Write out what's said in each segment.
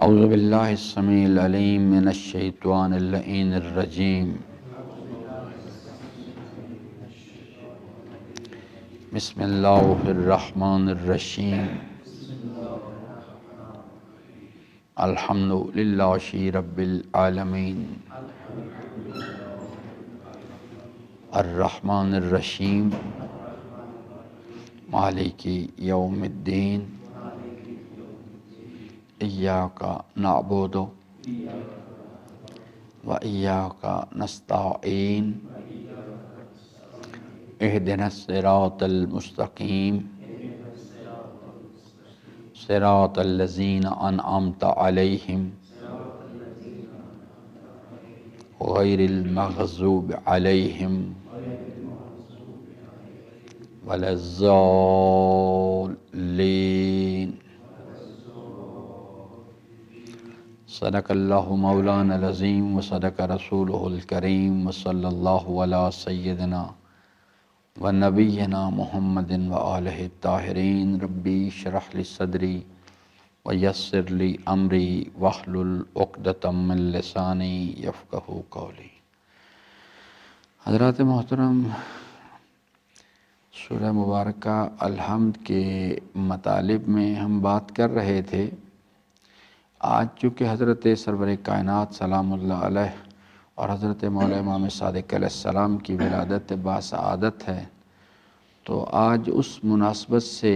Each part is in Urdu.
اعوذ باللہ السمیع العلیم من الشیطان اللعین الرجیم بسم اللہ الرحمن الرحیم الحمد للہ رب العالمین الرحمن الرحیم مالک یوم الدین ایاک نعبد و ایاک نستعین اہدنا الصراط المستقیم صراط الذین انعمت علیہم غیر المغضوب علیہم ولا الضالین صدق اللہ مولانا العظیم و صدق رسولہ الکریم و صلی اللہ علی سیدنا و نبینا محمد و آلہ الطاہرین ربی اشرح لی صدری و یسر لی امری واحلل عقدۃ من لسانی یفقہوا قولی۔ حضرات محترم، سورہ مبارکہ الحمد کے مطالب میں ہم بات کر رہے تھے۔ آج چونکہ حضرت سرور کائنات سلام اللہ علیہ اور حضرت مولا امام صادق علیہ السلام کی ولادت باسعادت ہے، تو آج اس مناسبت سے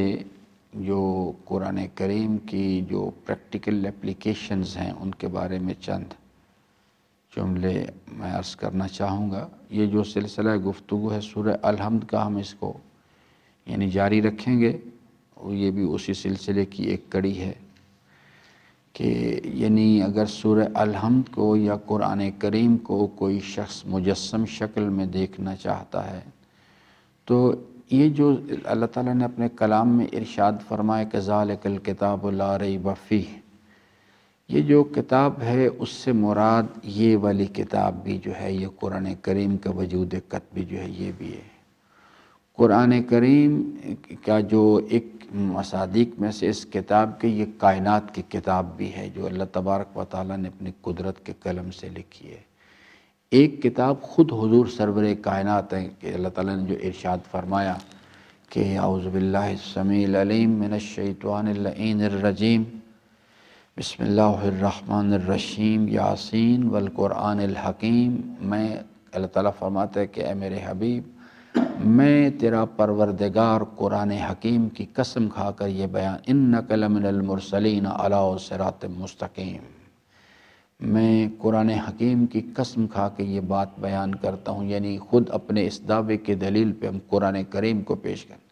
جو قرآن کریم کی جو پریکٹیکل اپلیکیشنز ہیں ان کے بارے میں چند جملے میں عرض کرنا چاہوں گا۔ یہ جو سلسلہ گفتگو ہے سورہ الحمد کا، ہم اس کو جاری رکھیں گے، اور یہ بھی اسی سلسلے کی ایک کڑی ہے کہ اگر سورہ الحمد کو یا قرآن کریم کو کوئی شخص مجسم شکل میں دیکھنا چاہتا ہے تو یہ جو اللہ تعالیٰ نے اپنے کلام میں ارشاد فرمایا کہ ذالک الکتاب لا ریب فیہ، یہ جو کتاب ہے اس سے مراد یہ والی کتاب بھی جو ہے، یہ قرآن کریم کا وجود کتبی جو ہے یہ بھی ہے۔ قرآن کریم کا جو ایک مصادیق میں سے اس کتاب کے یہ کائنات کی کتاب بھی ہے جو اللہ تبارک و تعالیٰ نے اپنی قدرت کے قلم سے لکھی ہے۔ ایک کتاب خود حضور سرور کائنات ہے کہ اللہ تعالیٰ نے جو ارشاد فرمایا کہ اعوذ باللہ السمیع العلیم من الشیطان اللعین الرجیم بسم اللہ الرحمن الرحیم یاسین والقرآن الحکیم۔ میں اللہ تعالیٰ فرماتا ہے کہ اے میرے حبیب، میں تیرا پروردگار قرآن حکیم کی قسم کھا کر یہ بیان انک لمن المرسلین علی صراط مستقیم، میں قرآن حکیم کی قسم کھا کے یہ بات بیان کرتا ہوں، یعنی خود اپنے اس دعوے کی دلیل پہ ہم قرآن کریم کو پیش کریں۔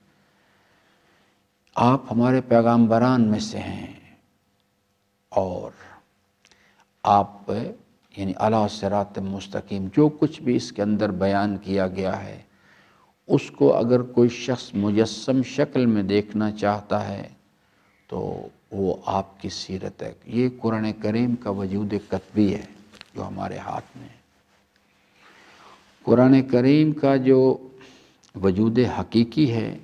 آپ ہمارے پیغامبران میں سے ہیں اور آپ علی صراط مستقیم، جو کچھ بھی اس کے اندر بیان کیا گیا ہے اس کو اگر کوئی شخص مجسم شکل میں دیکھنا چاہتا ہے تو وہ آپ کی سیرت ہے۔ یہ قرآن کریم کا وجود کتبی ہے جو ہمارے ہاتھ میں ہے۔ قرآن کریم کا جو وجود حقیقی ہے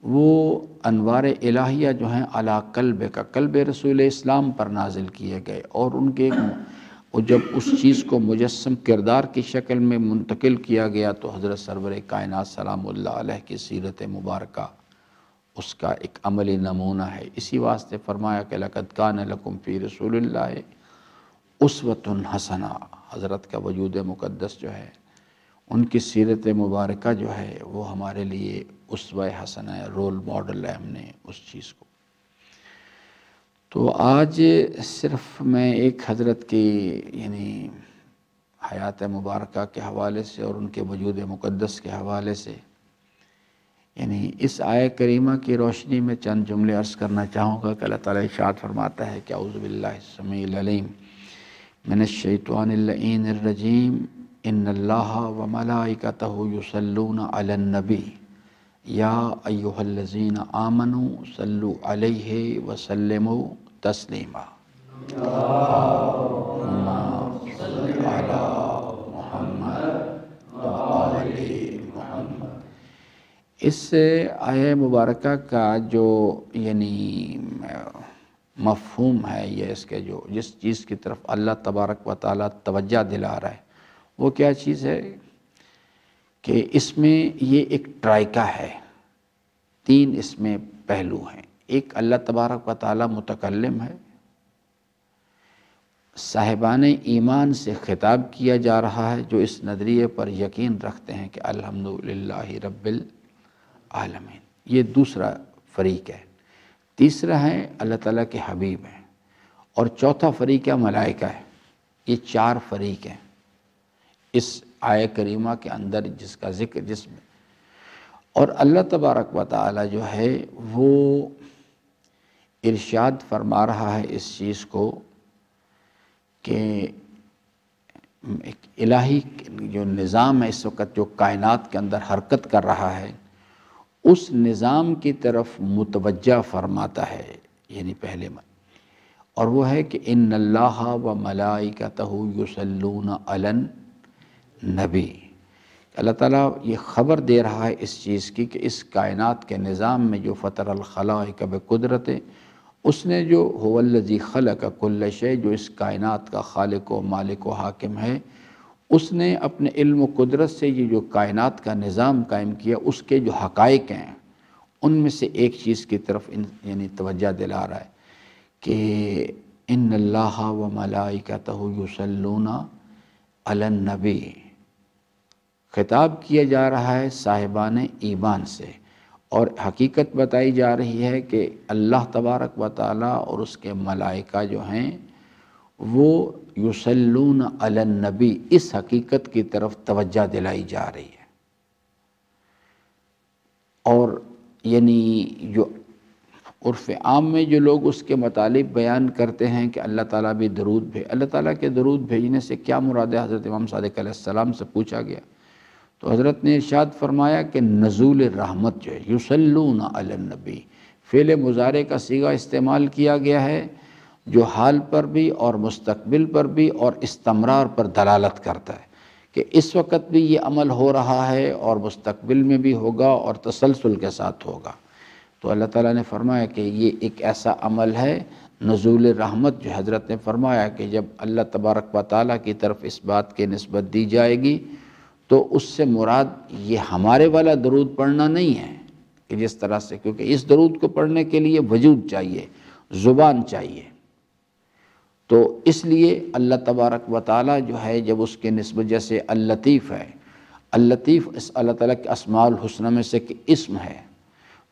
وہ انوار الہیہ جو ہیں علی قلب رسول اسلام پر نازل کیے گئے، اور ان کے جب اس چیز کو مجسم کردار کی شکل میں منتقل کیا گیا تو حضرت سرور کائنات سلام اللہ علیہ کی سیرت مبارکہ اس کا ایک عملی نمونہ ہے۔ اسی واسطے فرمایا کہ لقد کان لکم فی رسول اللہ اسوۃ حسنہ، حضرت کا وجود مقدس جو ہے ان کی سیرت مبارکہ جو ہے وہ ہمارے لیے اسوہ حسنہ ہے، رول ماڈل ہے۔ ہم نے اس چیز کو تو آج صرف میں ایک حضرت کی حیات مبارکہ کے حوالے سے اور ان کے وجود مقدس کے حوالے سے اس آیہ کریمہ کی روشنی میں چند جملے عرض کرنا چاہوں گا کہ اللہ تعالیٰ ارشاد فرماتا ہے کہ اعوذ باللہ السمیع العلیم من الشیطان اللعین الرجیم ان اللہ وملائکتہ یصلون علی النبی یا ایہا الذین آمنوا صلوا علیہ وسلموا تسلیما۔ اللہم صل علی محمد و آل محمد۔ اس آیہ مبارکہ کا جو مفہوم ہے یہ اس کے جو جس چیز کی طرف اللہ تبارک و تعالیٰ توجہ دلا رہا ہے وہ کیا چیز ہے کہ اس میں یہ ایک ٹرائکا ہے، 3 اس میں پہلو ہیں۔ ایک اللہ تبارک و تعالیٰ متکلم ہے، صاحبان ایمان سے خطاب کیا جا رہا ہے جو اس نظریے پر یقین رکھتے ہیں کہ الحمدللہ رب العالمین، یہ دوسرا فریق ہے۔ تیسرا ہے اللہ تعالیٰ کے حبیب ہیں، اور چوتھا فریق ہے ملائکہ ہے۔ یہ 4 فریق ہیں اس آیہ کریمہ کے اندر جس کا ذکر جس میں، اور اللہ تبارک و تعالیٰ جو ہے وہ ارشاد فرما رہا ہے اس چیز کو کہ ایک الہی جو نظام ہے اس وقت جو کائنات کے اندر حرکت کر رہا ہے اس نظام کی طرف متوجہ فرماتا ہے، یعنی پہلے اور وہ ہے کہ ان اللہ و ملائکتہ یصلون علی النبی۔ اللہ تعالیٰ یہ خبر دے رہا ہے اس چیز کی کہ اس کائنات کے نظام میں جو فطر الخلائق بقدرت اس نے جو هو الذی خلق کل شیء، جو اس کائنات کا خالق و مالک و حاکم ہے، اس نے اپنے علم و قدرت سے یہ جو کائنات کا نظام قائم کیا اس کے جو حقائق ہیں ان میں سے ایک چیز کی طرف یعنی توجہ دلا رہا ہے کہ ان اللہ و ملائکتہ یصلون علی النبی۔ خطاب کیا جا رہا ہے صاحبان ایمان سے، اور حقیقت بتائی جا رہی ہے کہ اللہ تبارک و تعالیٰ اور اس کے ملائکہ جو ہیں وہ یصلون علی النبی، اس حقیقت کی طرف توجہ دلائی جا رہی ہے۔ اور یعنی جو عرف عام میں جو لوگ اس کے مطالب بیان کرتے ہیں کہ اللہ تعالیٰ بھی درود اللہ تعالیٰ کے درود بھیجنے سے کیا مراد ہے، حضرت امام صادق علیہ السلام سے پوچھا گیا تو حضرت نے ارشاد فرمایا کہ نزول رحمت جو ہے یصلون علی النبی، فعل مضارع کا صیغہ استعمال کیا گیا ہے جو حال پر بھی اور مستقبل پر بھی اور استمرار پر دلالت کرتا ہے کہ اس وقت بھی یہ عمل ہو رہا ہے اور مستقبل میں بھی ہوگا اور تسلسل کے ساتھ ہوگا۔ تو اللہ تعالیٰ نے فرمایا کہ یہ ایک ایسا عمل ہے نزول رحمت، جو حضرت نے فرمایا کہ جب اللہ تبارک و تعالیٰ کی طرف اس بات کی نسبت دی جائے گی تو اس سے مراد یہ ہمارے والا درود پڑھنا نہیں ہے کہ جس طرح سے، کیونکہ اس درود کو پڑھنے کے لیے وجود چاہیے، زبان چاہیے، تو اس لیے اللہ تبارک و تعالیٰ جو ہے جب اس کے نسبت، جیسے اللطیف ہے، اللطیف اس اللہ تعالیٰ کے اسماء الحسنہ میں سے ایک اسم ہے،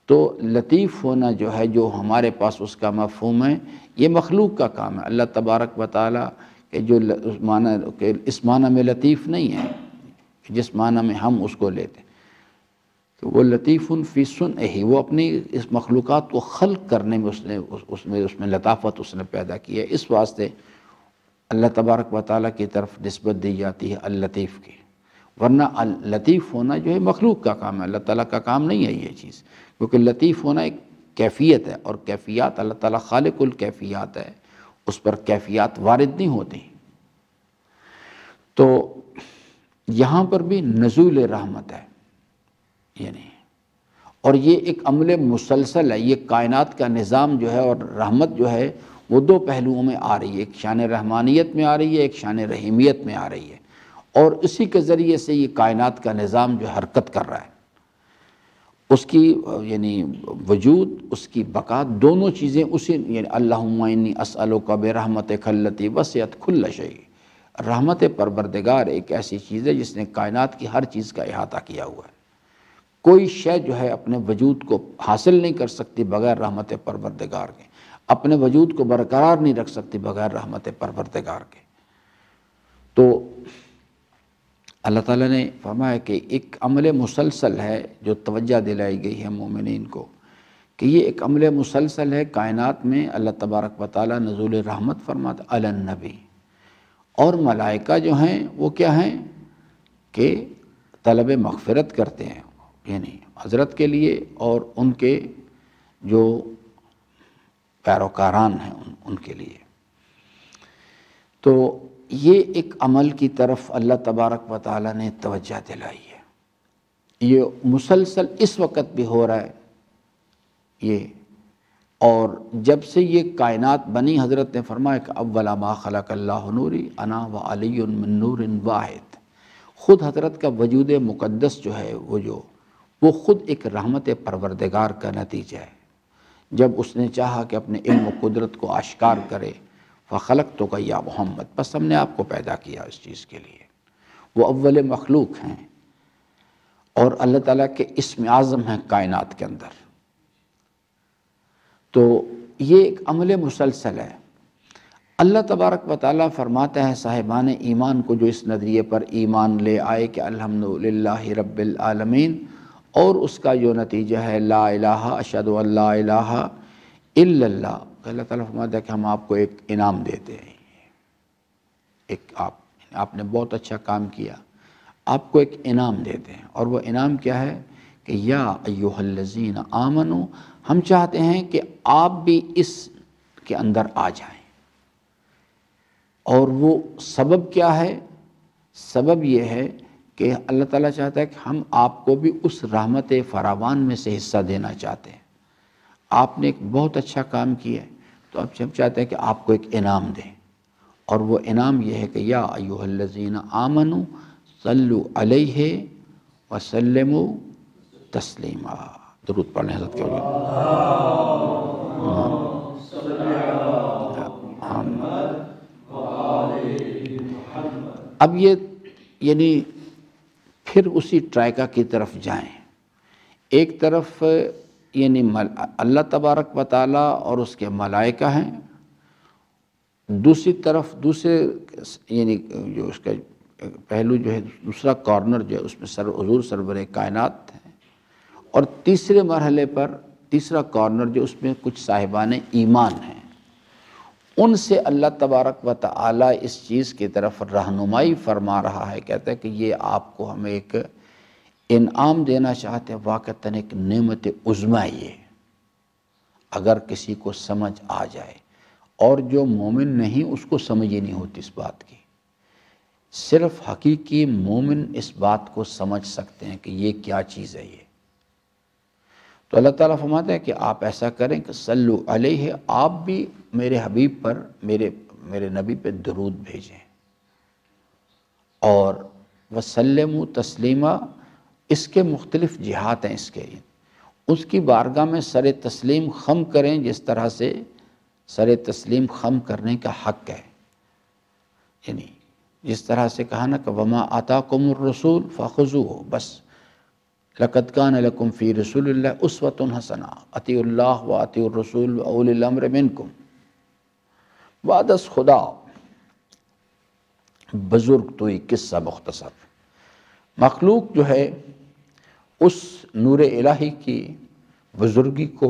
تو لطیف ہونا جو ہے جو ہمارے پاس اس کا مفہوم ہے یہ مخلوق کا کام ہے۔ اللہ تبارک و تعالیٰ کے جو اس معنی میں لطیف نہیں ہے جس معنی میں ہم اس کو لیتے، تو وہ لطیف فی صنعہ، وہ اپنی اس مخلوقات کو خلق کرنے میں اس میں لطافت اس نے پیدا کی ہے، اس واسطے اللہ تبارک و تعالیٰ کی طرف نسبت دی جاتی ہے اللطیف کی، ورنہ لطیف ہونا جو ہے مخلوق کا کام ہے، اللہ تعالیٰ کا کام نہیں ہے یہ چیز، کیونکہ لطیف ہونا ایک کیفیت ہے، اور کیفیات اللہ تعالیٰ خالق الکیفیات ہے، اس پر کیفیات وارد نہیں ہوتی۔ تو یہاں پر بھی نزول رحمت ہے، یعنی اور یہ ایک عمل مسلسل ہے، یہ کائنات کا نظام جو ہے اور رحمت جو ہے وہ 2 پہلوؤں میں آ رہی ہے، ایک شان رحمانیت میں آ رہی ہے، ایک شان رحیمیت میں آ رہی ہے، اور اسی کے ذریعے سے یہ کائنات کا نظام جو حرکت کر رہا ہے، اس کی یعنی وجود، اس کی بقا، دونوں چیزیں اسی، یعنی اللہم انی اسألک برحمتک التی وسعت کل شیء، رحمت پروردگار ایک ایسی چیز ہے جس نے کائنات کی ہر چیز کا احاطہ کیا ہوا ہے، کوئی شے جو ہے اپنے وجود کو حاصل نہیں کر سکتی بغیر رحمت پروردگار کے، اپنے وجود کو برقرار نہیں رکھ سکتی بغیر رحمت پروردگار کے۔ تو اللہ تعالیٰ نے فرمایا کہ ایک عمل مسلسل ہے جو توجہ دلائی گئی ہے مومنین کو، کہ یہ ایک عمل مسلسل ہے کائنات میں، اللہ تبارک و تعالیٰ نزول رحمت فرماتا علی النبی، اور ملائکہ جو ہیں وہ کیا ہیں کہ طلب مغفرت کرتے ہیں، یعنی حضرت کے لیے اور ان کے جو پیروکاران ہیں ان کے لیے۔ تو یہ ایک عمل کی طرف اللہ تبارک و تعالیٰ نے توجہ دلائی ہے، یہ مسلسل اس وقت بھی ہو رہا ہے، یہ اور جب سے یہ کائنات بنی حضرت نے فرمایا کہ اولا ما خلق اللہ نوری انا و علی من نور واحد، خود حضرت کا وجود مقدس جو ہے وہ خود ایک رحمت پروردگار کا نتیجہ ہے۔ جب اس نے چاہا کہ اپنے علم و قدرت کو آشکار کرے، فخلقتک یا محمد، بس ہم نے آپ کو پیدا کیا اس چیز کے لیے۔ وہ اول مخلوق ہیں اور اللہ تعالیٰ کے اسم اعظم ہیں کائنات کے اندر۔ تو یہ ایک عمل مسلسل ہے۔ اللہ تبارک و تعالیٰ فرماتا ہے صاحبان ایمان کو جو اس نظریے پر ایمان لے آئے کہ الحمدللہ رب العالمین، اور اس کا جو نتیجہ ہے لا الہ اشہد ان لا الہ الا اللہ، اللہ تعالیٰ فرماتا ہے کہ ہم آپ کو ایک انعام دیتے ہیں، ایک آپ نے بہت اچھا کام کیا، آپ کو ایک انعام دیتے ہیں، اور وہ انعام کیا ہے کہ یا ایھا الذین آمنو، ہم چاہتے ہیں کہ آپ بھی اس کے اندر آ جائیں۔ اور وہ سبب کیا ہے؟ سبب یہ ہے کہ اللہ تعالیٰ چاہتا ہے کہ ہم آپ کو بھی اس رحمت فراوان میں سے حصہ دینا چاہتے ہیں۔ آپ نے ایک بہت اچھا کام کیا ہے، تو اب ہم چاہتے ہیں کہ آپ کو ایک انعام دیں، اور وہ انعام یہ ہے کہ یا ایھا الذین آمنوا صلوا علیہ وسلموا تسلیما۔ درود پڑھ لیں حضرت کے اوپر۔ اب یہ یعنی پھر اسی ٹرائکا کی طرف جائیں۔ ایک طرف یعنی اللہ تبارک و تعالیٰ اور اس کے ملائکہ ہیں، دوسری طرف دوسرے یعنی جو اس کا پہلو جو ہے، دوسرا کارنر جو ہے، اس میں حضور سرور کائنات ہیں، اور تیسرے مرحلے پر تیسرا کارنر جو اس میں کچھ صاحبان ایمان ہیں، ان سے اللہ تبارک و تعالیٰ اس چیز کی طرف رہنمائی فرما رہا ہے۔ کہتا ہے کہ یہ آپ کو ہم ایک انعام دینا چاہتے ہیں، واقعتاً ایک نعمت عظمیٰ یہ، اگر کسی کو سمجھ آ جائے، اور جو مومن نہیں اس کو سمجھ ہی نہیں ہوتی اس بات کی، صرف حقیقی مومن اس بات کو سمجھ سکتے ہیں کہ یہ کیا چیز ہے یہ۔ تو اللہ تعالیٰ فرماتا ہے کہ آپ ایسا کریں کہ صلو علیہ، آپ بھی میرے حبیب پر، میرے نبی پہ درود بھیجیں، اور وسلموا تسلیما، اس کے مختلف جہات ہیں، اس کی بارگاہ میں سر تسلیم خم کریں، جس طرح سے سر تسلیم خم کرنے کا حق ہے، یعنی جس طرح سے کہا نا کہ وما آتاکم الرسول فخذوہ، بس لقد کان لکم فی رسول اللہ اسوۃ حسنہ، اطیعوا اللہ و اطیعوا الرسول و اولی الامر منکم۔ بعد از خدا بزرگ توئی قصہ مختصر، مخلوق جو ہے اس نور الہی کی بزرگی کو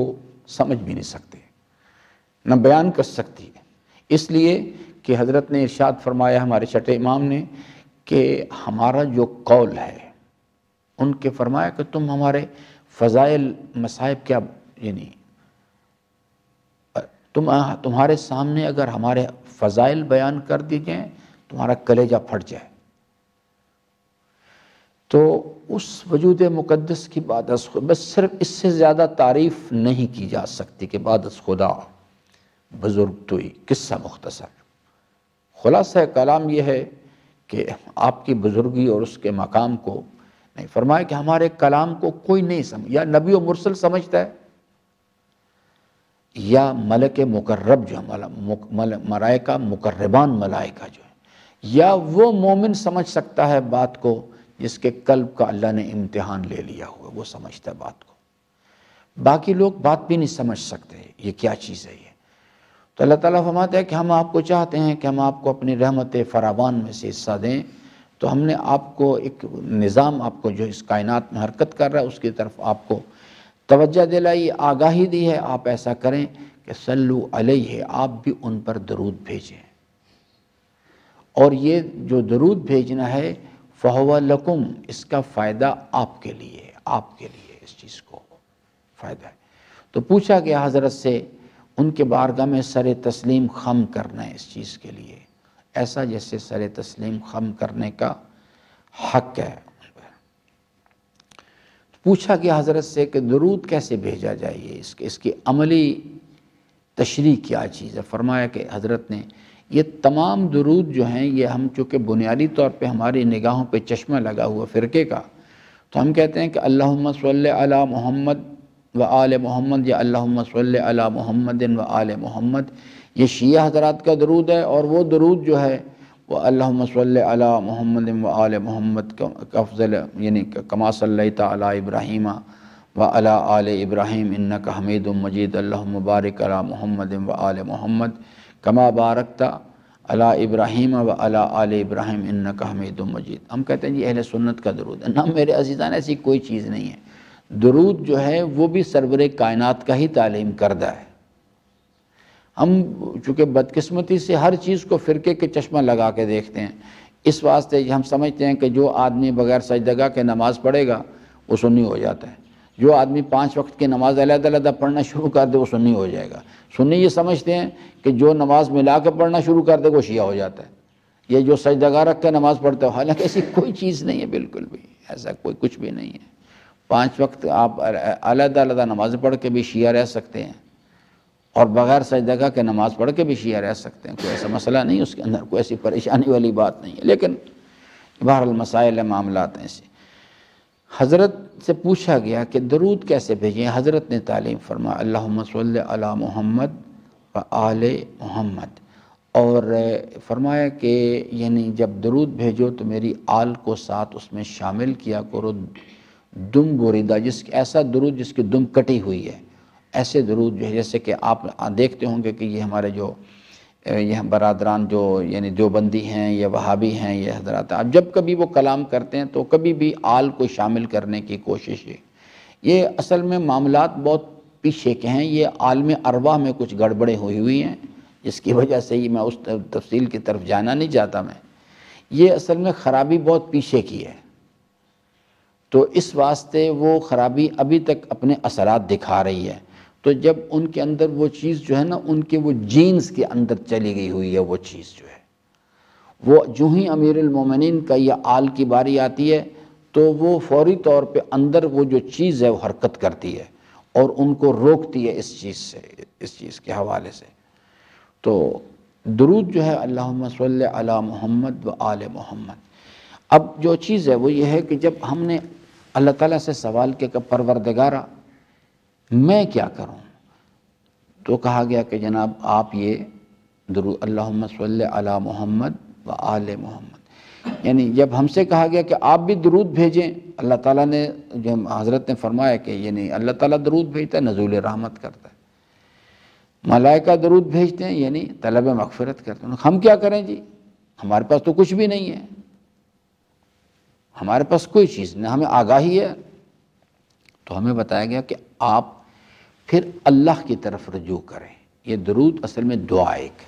سمجھ بھی نہیں سکتے، نہ بیان کر سکتی ہے، اس لیے کہ حضرت نے ارشاد فرمایا ہمارے چھٹے امام نے کہ ہمارا جو قول ہے، ان کے فرمایا کہ تم ہمارے فضائل مصائب کیا، یعنی تمہارے سامنے اگر ہمارے فضائل بیان کر دی جائیں تمہارا کلیجہ پھٹ جائے۔ تو اس وجود مقدس کی بعد از خدا، بس صرف اس سے زیادہ تعریف نہیں کی جا سکتی کہ بعد از خدا بزرگ توئی قصہ مختصر۔ خلاصہ کلام یہ ہے کہ آپ کی بزرگی اور اس کے مقام کو نہیں، فرمایا کہ ہمارے کلام کو کوئی نہیں سمجھ، یا نبی و مرسل سمجھتا ہے، یا ملک مقرب جو ملائکہ مقربان ملائکہ جو ہے، یا وہ مومن سمجھ سکتا ہے بات کو جس کے قلب کا اللہ نے امتحان لے لیا ہوا، وہ سمجھتا ہے بات کو، باقی لوگ بات بھی نہیں سمجھ سکتے یہ کیا چیز ہے یہ۔ تو اللہ تعالیٰ فرماتا ہے کہ ہم آپ کو چاہتے ہیں کہ ہم آپ کو اپنی رحمت فراوان میں سے حصہ دیں، تو ہم نے آپ کو ایک نظام، آپ کو جو اس کائنات میں حرکت کر رہا ہے اس کی طرف آپ کو توجہ دلائی، آگاہی دی ہے، آپ ایسا کریں کہ صلو علیہ، آپ بھی ان پر درود بھیجیں، اور یہ جو درود بھیجنا ہے فہو لکم، اس کا فائدہ آپ کے لیے، آپ کے لیے اس چیز کو فائدہ ہے۔ تو پوچھا گیا حضرت سے ان کے بارگاہ میں سر تسلیم خم کرنا ہے اس چیز کے لیے، ایسا جیسے سر تسلیم خم کرنے کا حق ہے۔ پوچھا گیا حضرت سے کہ درود کیسے بھیجا جائے، اس کی عملی تشریح کیا چیز ہے۔ فرمایا کہ حضرت نے یہ تمام درود جو ہیں یہ ہم چونکہ بنیادی طور پہ ہماری نگاہوں پہ چشمہ لگا ہوا فرقے کا، تو ہم کہتے ہیں کہ اللہم صلی علی محمد و آل محمد یا اللہم صلی علی محمد و آل محمد، یہ شیعہ حضرات کا درود ہے، اور وہ درود جو ہے وہ اللہم صلی علی محمد و آل محمد کا افضل، یعنی کما صلیت علی ابراہیم و علی آل ابراہیم انک حمید مجید، اللہم بارک علی محمد و آل محمد کما بارکت علی ابراہیم و علی آل ابراہیم انک حمید مجید۔ ہم کہتے ہیں یہ اہل سنت کا درود ہے۔ نہ میرے عزیزان، ایسی کوئی چیز نہیں ہے۔ درود جو ہے وہ بھی سرور کائنات کا ہی تعلیم کردہ ہے۔ ہم چونکہ بدقسمتی سے ہر چیز کو فرقے کے چشمہ لگا کے دیکھتے ہیں، اس واسطے ہم سمجھتے ہیں کہ جو آدمی بغیر سجدگاہ کے نماز پڑھے گا وہ سنی ہو جاتا ہے، جو آدمی 5 وقت کی نماز علیحدہ علیحدہ پڑھنا شروع کر دے وہ سنی ہو جائے گا۔ سنی یہ سمجھتے ہیں کہ جو نماز ملا کے پڑھنا شروع کر دے وہ شیعہ ہو جاتا ہے، یہ جو سجدگاہ رکھ کے نماز پڑھتا ہے، حالانکہ ایسی کوئی چیز نہیں ہے، بالکل بھی ایسا کوئی کچھ بھی نہیں ہے۔ 5 وقت آپ علیحدہ علیحدہ نماز پڑھ کے بھی شیعہ رہ سکتے ہیں، اور بغیر سجدگاہ کے نماز پڑھ کے بھی شیعہ رہ سکتے ہیں، کوئی ایسا مسئلہ نہیں، اس کے اندر کوئی ایسی پریشانی والی بات نہیں ہے۔ لیکن بہرحال مسائل معاملات ہیں ایسے۔ حضرت سے پوچھا گیا کہ درود کیسے بھیجیں، حضرت نے تعلیم فرمایا اللہم صلی علی محمد و آل محمد، اور فرمایا کہ یعنی جب درود بھیجو تو میری آل کو ساتھ اس میں شامل کیا کرو، دم بریدہ، ایسا درود جس کی دم کٹی ہوئی ہے، ایسے درود جو ہے، جیسے کہ آپ دیکھتے ہوں گے کہ یہ ہمارے جو یہ برادران جو یعنی دیوبندی ہیں یا وہابی ہیں، یہ حضرات آپ جب کبھی وہ کلام کرتے ہیں تو کبھی بھی آل کو شامل کرنے کی کوشش ہے۔ یہ اصل میں معاملات بہت پیچھے کے ہیں، یہ عالم ارواح میں کچھ گڑبڑیں ہوئی ہیں، جس کی وجہ سے ہی میں اس تفصیل کی طرف جانا نہیں چاہتا میں۔ یہ اصل میں خرابی بہت پیچھے کی ہے، تو اس واسطے وہ خرابی ابھی تک اپنے اثرات دکھا رہی ہے۔ تو جب ان کے اندر وہ چیز جو ہے نا، ان کے وہ جینز کے اندر چلی گئی ہوئی ہے، وہ چیز جو ہے، وہ جو ہی امیر المومنین کا یہ آل کی باری آتی ہے تو وہ فوری طور پہ اندر وہ جو چیز ہے وہ حرکت کرتی ہے اور ان کو روکتی ہے اس چیز سے، اس چیز کے حوالے سے۔ تو درود جو ہے اللہم صلی علی محمد و آل محمد۔ اب جو چیز ہے وہ یہ ہے کہ جب ہم نے اللہ تعالیٰ سے سوال کیا کہ پروردگارا میں کیا کروں، تو کہا گیا کہ جناب آپ یہ درود اللہم صلی علی محمد و آل محمد، یعنی جب ہم سے کہا گیا کہ آپ بھی درود بھیجیں، اللہ تعالیٰ نے جو حضرت نے فرمایا کہ یعنی اللہ تعالیٰ درود بھیجتا ہے، نزول رحمت کرتا ہے، ملائکہ درود بھیجتے ہیں یعنی طلب مغفرت کرتے ہیں۔ ہم کیا کریں جی، ہمارے پاس تو کچھ بھی نہیں ہے، ہمارے پاس کوئی چیز نہیں، ہمیں آگاہی ہے۔ تو ہمیں بتایا گیا کہ آپ پھر اللہ کی طرف رجوع کریں۔ یہ درود اصل میں دعا ایک،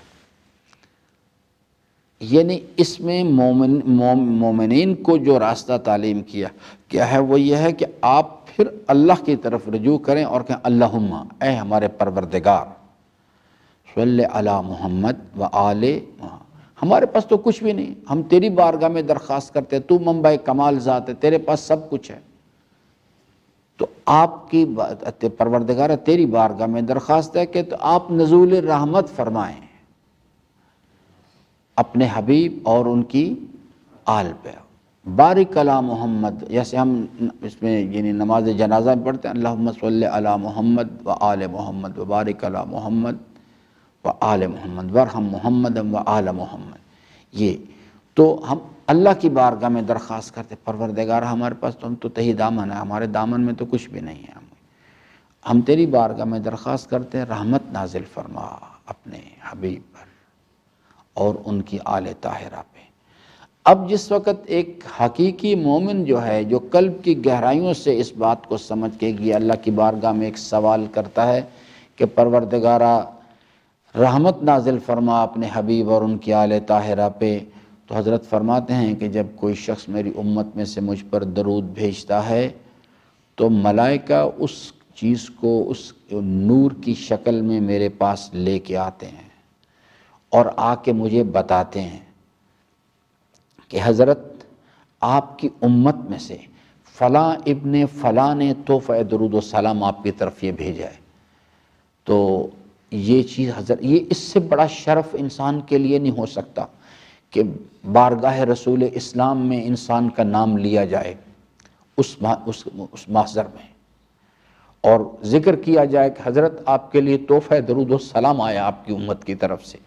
یعنی اس میں مومنین کو جو راستہ تعلیم کیا ہے وہ یہ ہے کہ آپ پھر اللہ کی طرف رجوع کریں اور کہیں اللہم، اے ہمارے پروردگار، صلی علی محمد و آل محمد۔ ہمارے پاس تو کچھ بھی نہیں، ہم تیری بارگاہ میں درخواست کرتے ہیں، تو منبع کمال ذات ہے، تیرے پاس سب کچھ ہے، تو آپ کی پروردگار تیری بارگاہ میں درخواست ہے کہ تو آپ نزول رحمت فرمائیں اپنے حبیب اور ان کی آل پہ، بارک علی محمد، جیسے ہم اس میں یعنی نماز جنازہ میں پڑھتے ہیں اللہم صلی علی محمد و آل محمد و بارک علی محمد و آل محمد ورحم محمد و آل محمد۔ یہ تو ہم اللہ کی بارگاہ میں درخواست کرتے، پروردگار ہمارے پاس تو ہم تو تہی دامن ہے، ہمارے دامن میں تو کچھ بھی نہیں ہے، ہم تیری بارگاہ میں درخواست کرتے ہیں رحمت نازل فرما اپنے حبیب پر اور ان کی آل طاہرہ پہ۔ اب جس وقت ایک حقیقی مومن جو ہے، جو قلب کی گہرائیوں سے اس بات کو سمجھ کے کہ اللہ کی بارگاہ میں ایک سوال کرتا ہے کہ پروردگارہ رحمت نازل فرما اپنے حبیب اور ان کی آل طاہرہ پہ، تو حضرت فرماتے ہیں کہ جب کوئی شخص میری امت میں سے مجھ پر درود بھیجتا ہے تو ملائکہ اس چیز کو اس نور کی شکل میں میرے پاس لے کے آتے ہیں اور آ کے مجھے بتاتے ہیں کہ حضرت آپ کی امت میں سے فلاں ابن فلاں نے تحفہ درود و سلام آپ کی طرف یہ بھیجا ہے۔ تو یہ چیز حضرت، یہ اس سے بڑا شرف انسان کے لیے نہیں ہو سکتا کہ بارگاہ رسول اسلام میں انسان کا نام لیا جائے اس محضر میں، اور ذکر کیا جائے کہ حضرت آپ کے لیے تحفہ درود و سلام آیا آپ کی امت کی طرف سے،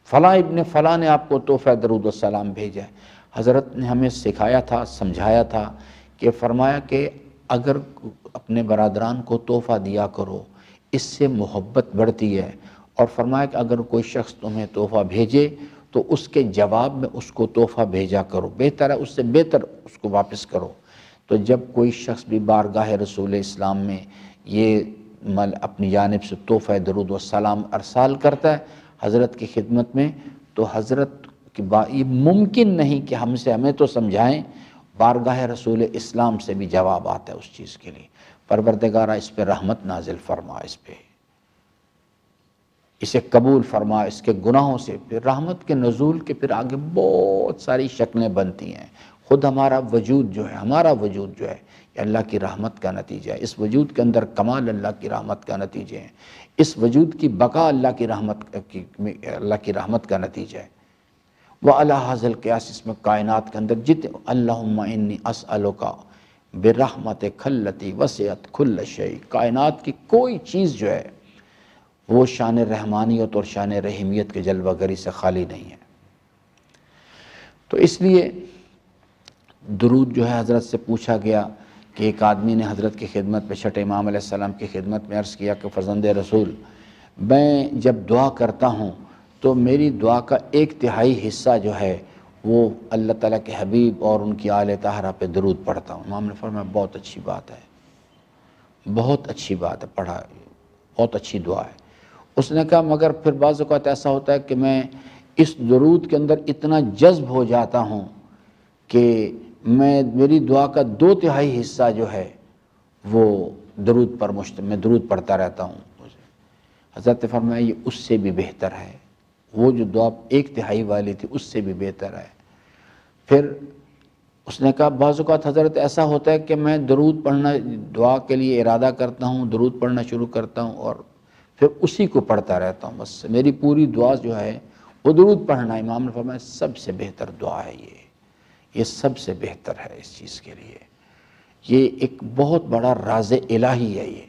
فلاں ابن فلاں نے آپ کو تحفہ درود و سلام بھیجا ہے۔ حضرت نے ہمیں سکھایا تھا، سمجھایا تھا کہ فرمایا کہ اگر اپنے برادران کو تحفہ دیا کرو، اس سے محبت بڑھتی ہے، اور فرمایا کہ اگر کوئی شخص تمہیں تحفہ بھیجے تو اس کے جواب میں اس کو تحفہ بھیجا کرو، بہتر ہے اس سے بہتر اس کو واپس کرو۔ تو جب کوئی شخص بھی بارگاہ رسول اسلام میں یہ اپنی جانب سے تحفہ درود و سلام ارسال کرتا ہے حضرت کی خدمت میں، تو حضرت کی یہ ممکن نہیں کہ ہمیں تو سمجھائیں، بارگاہ رسول اسلام سے بھی جواب آتا ہے اس چیز کے لیے، پروردگارہ اس پہ رحمت نازل فرما، اس پہ اسے قبول فرما، اس کے گناہوں سے پھر رحمت کے نزول کے پھر آگے بہت ساری شکلیں بنتی ہیں۔ خود ہمارا وجود جو ہے یہ اللہ کی رحمت کا نتیجہ ہے، اس وجود کے اندر کمال اللہ کی رحمت کا نتیجہ ہے، اس وجود کی بقا اللہ کی رحمت کا نتیجہ ہے۔ وَعَلَى هَذَا الْقِيَاسِ، اس میں کائنات کے اندر اللہم انی اسألک برحمتک التی وسعت کل شیء، کائنات کی کوئی چیز جو ہے وہ شان رحمانیت اور شان رحیمیت کے جلوہ گری سے خالی نہیں ہے۔ تو اس لیے درود جو ہے حضرت سے پوچھا گیا کہ ایک آدمی نے حضرت کی خدمت میں، چھٹے امام علیہ السلام کی خدمت میں عرض کیا کہ فرزند رسول، میں جب دعا کرتا ہوں تو میری دعا کا 1/3 حصہ جو ہے وہ اللہ تعالیٰ کے حبیب اور ان کی آل طاہرہ پہ درود پڑھتا ہوں۔ امام نے فرمایا بہت اچھی بات ہے، بہت اچھی بات ہے، پڑھا، بہت اچھی دعا ہے۔ اس نے کہا مگر پھر بعض اوقات ایسا ہوتا ہے کہ میں اس درود کے اندر اتنا جذب ہو جاتا ہوں کہ میری دعا کا 2/3 حصہ جو ہے وہ درود پر میں درود پڑھتا رہتا ہوں۔ حضرت نے فرمایا یہ اس سے بھی بہتر ہے، وہ جو دعا 1/3 والی تھی اس سے بھی بہتر ہے۔ پھر اس نے کہا بعض اوقات حضرت ایسا ہوتا ہے کہ میں درود پڑھنا، دعا کے لیے ارادہ کرتا ہوں، درود پڑھنا شروع کرتا ہوں اور پھر اسی کو پڑھتا رہتا ہوں، بس میری پوری دعا جو ہے وہ درود پڑھنا۔ امام نے فرمایا سب سے بہتر دعا ہے یہ سب سے بہتر ہے اس چیز کے لیے، یہ ایک بہت بڑا راز الہی ہے یہ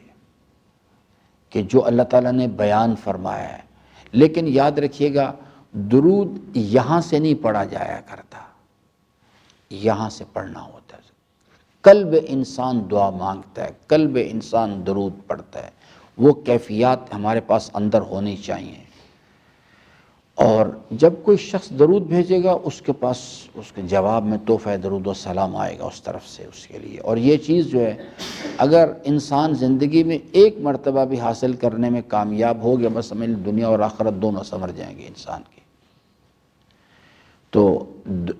کہ جو اللہ تعالیٰ نے بیان فرمایا ہے۔ لیکن یاد رکھیے گا درود یہاں سے نہیں پڑھا جایا کرتا، یہاں سے پڑھنا ہوتا ہے۔ قلب انسان دعا مانگتا ہے، قلب انسان درود پڑھتا ہے، وہ کیفیات ہمارے پاس اندر ہونی چاہیے۔ اور جب کوئی شخص درود بھیجے گا اس کے پاس اس کے جواب میں تحفہ درود و سلام آئے گا اس طرف سے اس کے لیے۔ اور یہ چیز جو ہے اگر انسان زندگی میں ایک مرتبہ بھی حاصل کرنے میں کامیاب ہو گیا، بس سمجھ دنیا اور آخرت دونوں سنور جائیں گے انسان کی۔ تو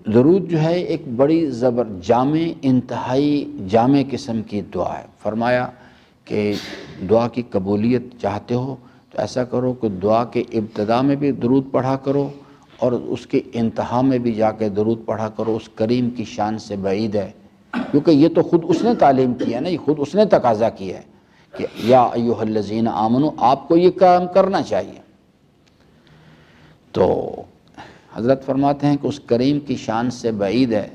درود جو ہے ایک بڑی جامع، انتہائی جامع قسم کی دعا ہے۔ فرمایا کہ دعا کی قبولیت چاہتے ہو تو ایسا کرو کہ دعا کے ابتدا میں بھی درود پڑھا کرو اور اس کے انتہا میں بھی جا کے درود پڑھا کرو، اس کریم کی شان سے بعید ہے، کیونکہ یہ تو خود اس نے تعلیم کیا ہے نا، یہ خود اس نے تقاضا کیا ہے کہ یا ایھا الذین آمنو، آپ کو یہ کام کرنا چاہیے۔ تو حضرت فرماتے ہیں کہ اس کریم کی شان سے بعید ہے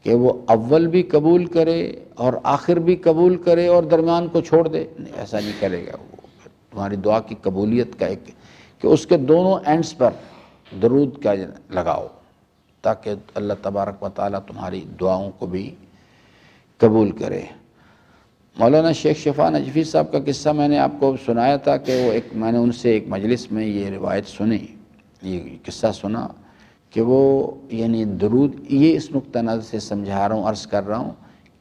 کہ وہ اول بھی قبول کرے اور آخر بھی قبول کرے اور درمیان کو چھوڑ دے، نہیں ایسا نہیں کرے گا وہ۔ تمہاری دعا کی قبولیت کا ایک کہ اس کے دونوں اینڈز پر درود کا لگاؤ تاکہ اللہ تبارک و تعالیٰ تمہاری دعاؤں کو بھی قبول کرے۔ مولانا شیخ شفا نجفی صاحب کا قصہ میں نے آپ کو سنایا تھا کہ وہ میں نے ان سے ایک مجلس میں یہ روایت سنی، یہ قصہ سنا کہ وہ یعنی درود، یہ اس نقطہ نظر سے سمجھا رہا ہوں، عرض کر رہا ہوں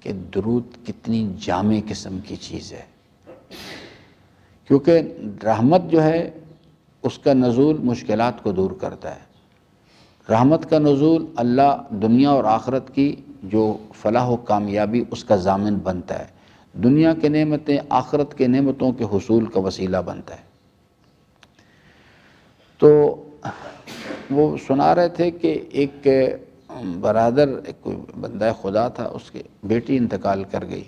کہ درود کتنی جامع قسم کی چیز ہے، کیونکہ رحمت جو ہے اس کا نزول مشکلات کو دور کرتا ہے۔ رحمت کا نزول اللہ دنیا اور آخرت کی جو فلاح و کامیابی اس کا ضامن بنتا ہے، دنیا کے نعمتیں آخرت کے نعمتوں کے حصول کا وسیلہ بنتا ہے۔ تو وہ سنا رہے تھے کہ ایک برادر، ایک کوئی بندہ خدا تھا، اس کی بیٹی انتقال کر گئی،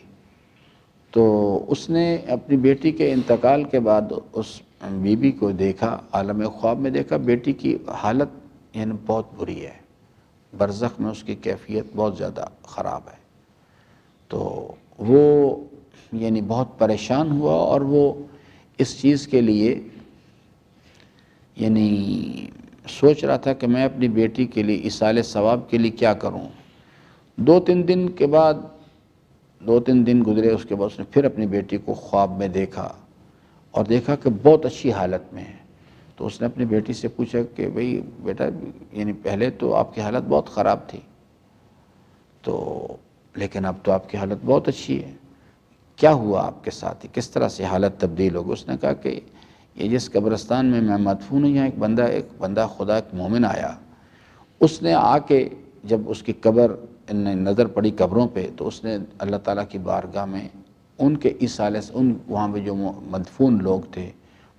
تو اس نے اپنی بیٹی کے انتقال کے بعد اس بی بی کو دیکھا، عالم خواب میں دیکھا بیٹی کی حالت یعنی بہت بری ہے، برزخ میں اس کی کیفیت بہت زیادہ خراب ہے۔ تو وہ یعنی بہت پریشان ہوا، اور وہ اس چیز کے لیے یعنی سوچ رہا تھا کہ میں اپنی بیٹی کے لیے ایصال ثواب کے لیے کیا کروں۔ 2-3 دن کے بعد 2-3 دن گزرے، اس کے بعد اس نے پھر اپنی بیٹی کو خواب میں دیکھا اور دیکھا کہ بہت اچھی حالت میں ہے۔ تو اس نے اپنی بیٹی سے پوچھا کہ بھئی بیٹا یعنی پہلے تو آپ کی حالت بہت خراب تھی، تو لیکن اب تو آپ کی حالت بہت اچھی ہے، کیا ہوا آپ کے ساتھ، کس طرح سے حالت تبدیل ہو گئی؟ اس نے کہا کہ یہ جس قبرستان میں میں مدفون ہوں، یہاں ایک بندہ خدا، ایک مومن آیا، اس نے آ کے جب اس کی قبر نظر پڑی قبروں پہ، تو اس نے اللہ تعالیٰ کی بارگاہ میں ان کے ایصال وہاں پہ جو مدفون لوگ تھے،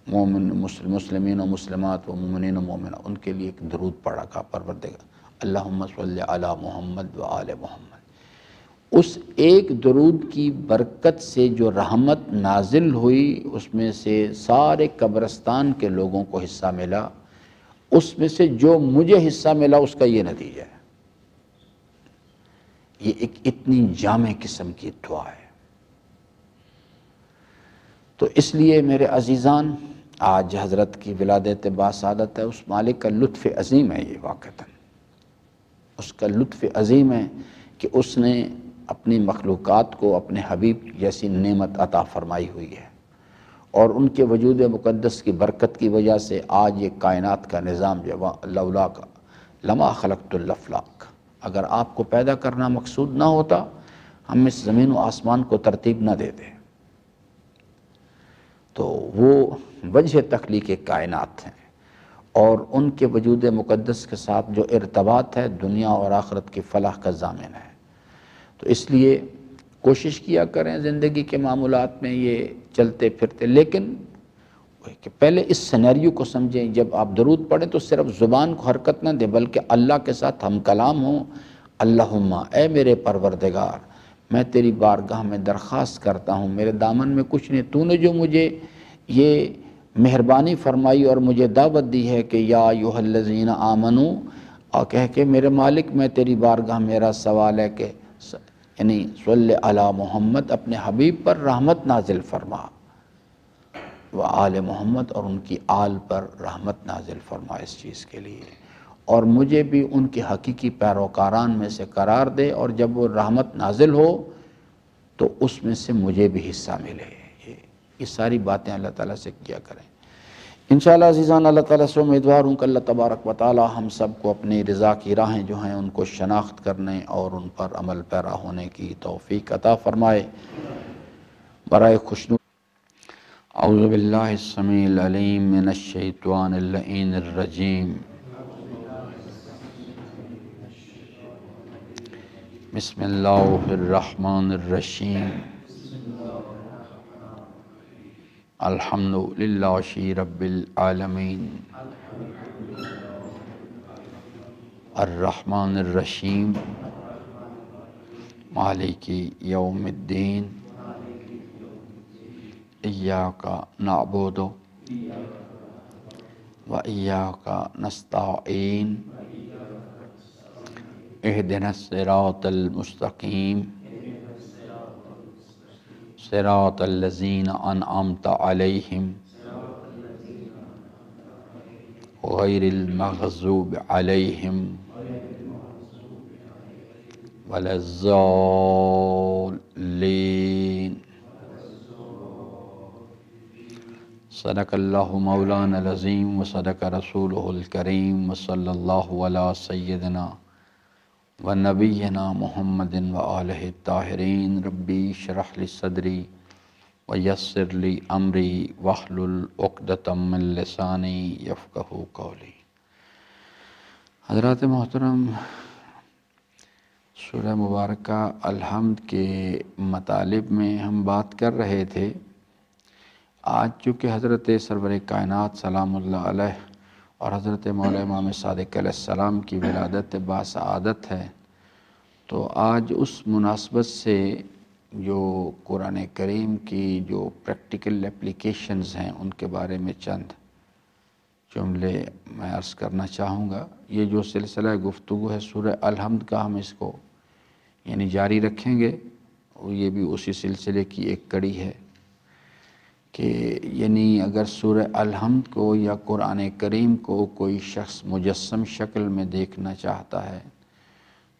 مومن مسلمین و مسلمات و مومنین و مومنات، ان کے لیے ایک درود پڑھا، کہا پروردگار اللہم صلی علی محمد و آل محمد۔ اس ایک درود کی برکت سے جو رحمت نازل ہوئی، اس میں سے سارے قبرستان کے لوگوں کو حصہ ملا، اس میں سے جو مجھے حصہ ملا اس کا یہ نتیجہ ہے۔ یہ ایک اتنی جامع قسم کی دعا ہے۔ تو اس لیے میرے عزیزان، آج حضرت کی ولادت باسعادت ہے، اس مالک کا لطف عظیم ہے، یہ واقعتاً اس کا لطف عظیم ہے کہ اس نے اپنی مخلوقات کو اپنے حبیب جیسی نعمت عطا فرمائی ہوئی ہے، اور ان کے وجود مقدس کی برکت کی وجہ سے آج یہ کائنات کا نظام جو لولا کا لما خلقت الافلاق، اگر آپ کو پیدا کرنا مقصود نہ ہوتا، ہم اس زمین و آسمان کو ترتیب نہ دیتے۔ تو وہ وجہ تخلیق کائنات ہیں، اور ان کے وجود مقدس کے ساتھ جو ارتباط ہے دنیا اور آخرت کی فلاح کا ضامن ہے۔ تو اس لیے کوشش کیا کریں زندگی کے معاملات میں یہ چلتے پھرتے، لیکن کہ پہلے اس سینیریو کو سمجھیں، جب آپ درود پڑھیں تو صرف زبان کو حرکت نہ دیں، بلکہ اللہ کے ساتھ ہم کلام ہوں۔ اللہم، اے میرے پروردگار، میں تیری بارگاہ میں درخواست کرتا ہوں، میرے دامن میں کچھ نہیں، تو نے جو مجھے یہ مہربانی فرمائی اور مجھے دعوت دی ہے کہ یا ایھا الذین آمنو، اور کہہ کے میرے مالک میں تیری بارگاہ میرا سوال ہے کہ یعنی صلی علی محمد، اپنے حبیب پر رحمت نازل فرما، و آل محمد، اور ان کی آل پر رحمت نازل فرما اس چیز کے لیے، اور مجھے بھی ان کے حقیقی پیروکاران میں سے قرار دے، اور جب وہ رحمت نازل ہو تو اس میں سے مجھے بھی حصہ ملے۔ یہ ساری باتیں اللہ تعالیٰ سے کیا کریں۔ انشاءاللہ عزیزان، اللہ تعالیٰ سے امیدوار ہوں کہ اللہ تبارک و تعالیٰ ہم سب کو اپنی رضا کی راہیں جو ہیں ان کو شناخت کرنے اور ان پر عمل پیرا ہونے کی توفیق عطا فرمائے۔ برائے خوشنو اعوذ باللہ السمیع العلیم من الشیطان اللعین الرجیم، بسم اللہ الرحمن الرحیم، الحمدللہ رب العالمین، الرحمن الرحیم، مالک یوم الدین، ایاک نعبد و ایاک نستعین، اہدنا الصراط المستقیم، صراط الذین انعمت علیہم غیر المغضوب علیہم ولا الضالین۔ صدق اللہ مولانا العظیم و صدق رسولہ الکریم، وصلی اللہ علی سیدنا و نبینا محمد و آلہ الطاہرین۔ ربی اشرح لی صدری ویسر لی امری واحلل عقدۃ من لسانی یفقہوا قولی۔ حضرات محترم، سورہ مبارکہ الحمد کے مطالب میں ہم بات کر رہے تھے۔ آج چونکہ حضرت سرور کائنات سلام اللہ علیہ اور حضرت مولا امام صادق علیہ السلام کی ولادت باسعادت ہے، تو آج اس مناسبت سے جو قرآن کریم کی جو پریکٹیکل اپلیکیشنز ہیں ان کے بارے میں چند جملے میں عرض کرنا چاہوں گا۔ یہ جو سلسلہ گفتگو ہے سورہ الحمد کا، ہم اس کو یعنی جاری رکھیں گے، اور یہ بھی اسی سلسلے کی ایک کڑی ہے کہ یعنی اگر سورہ الحمد کو یا قرآن کریم کو کوئی شخص مجسم شکل میں دیکھنا چاہتا ہے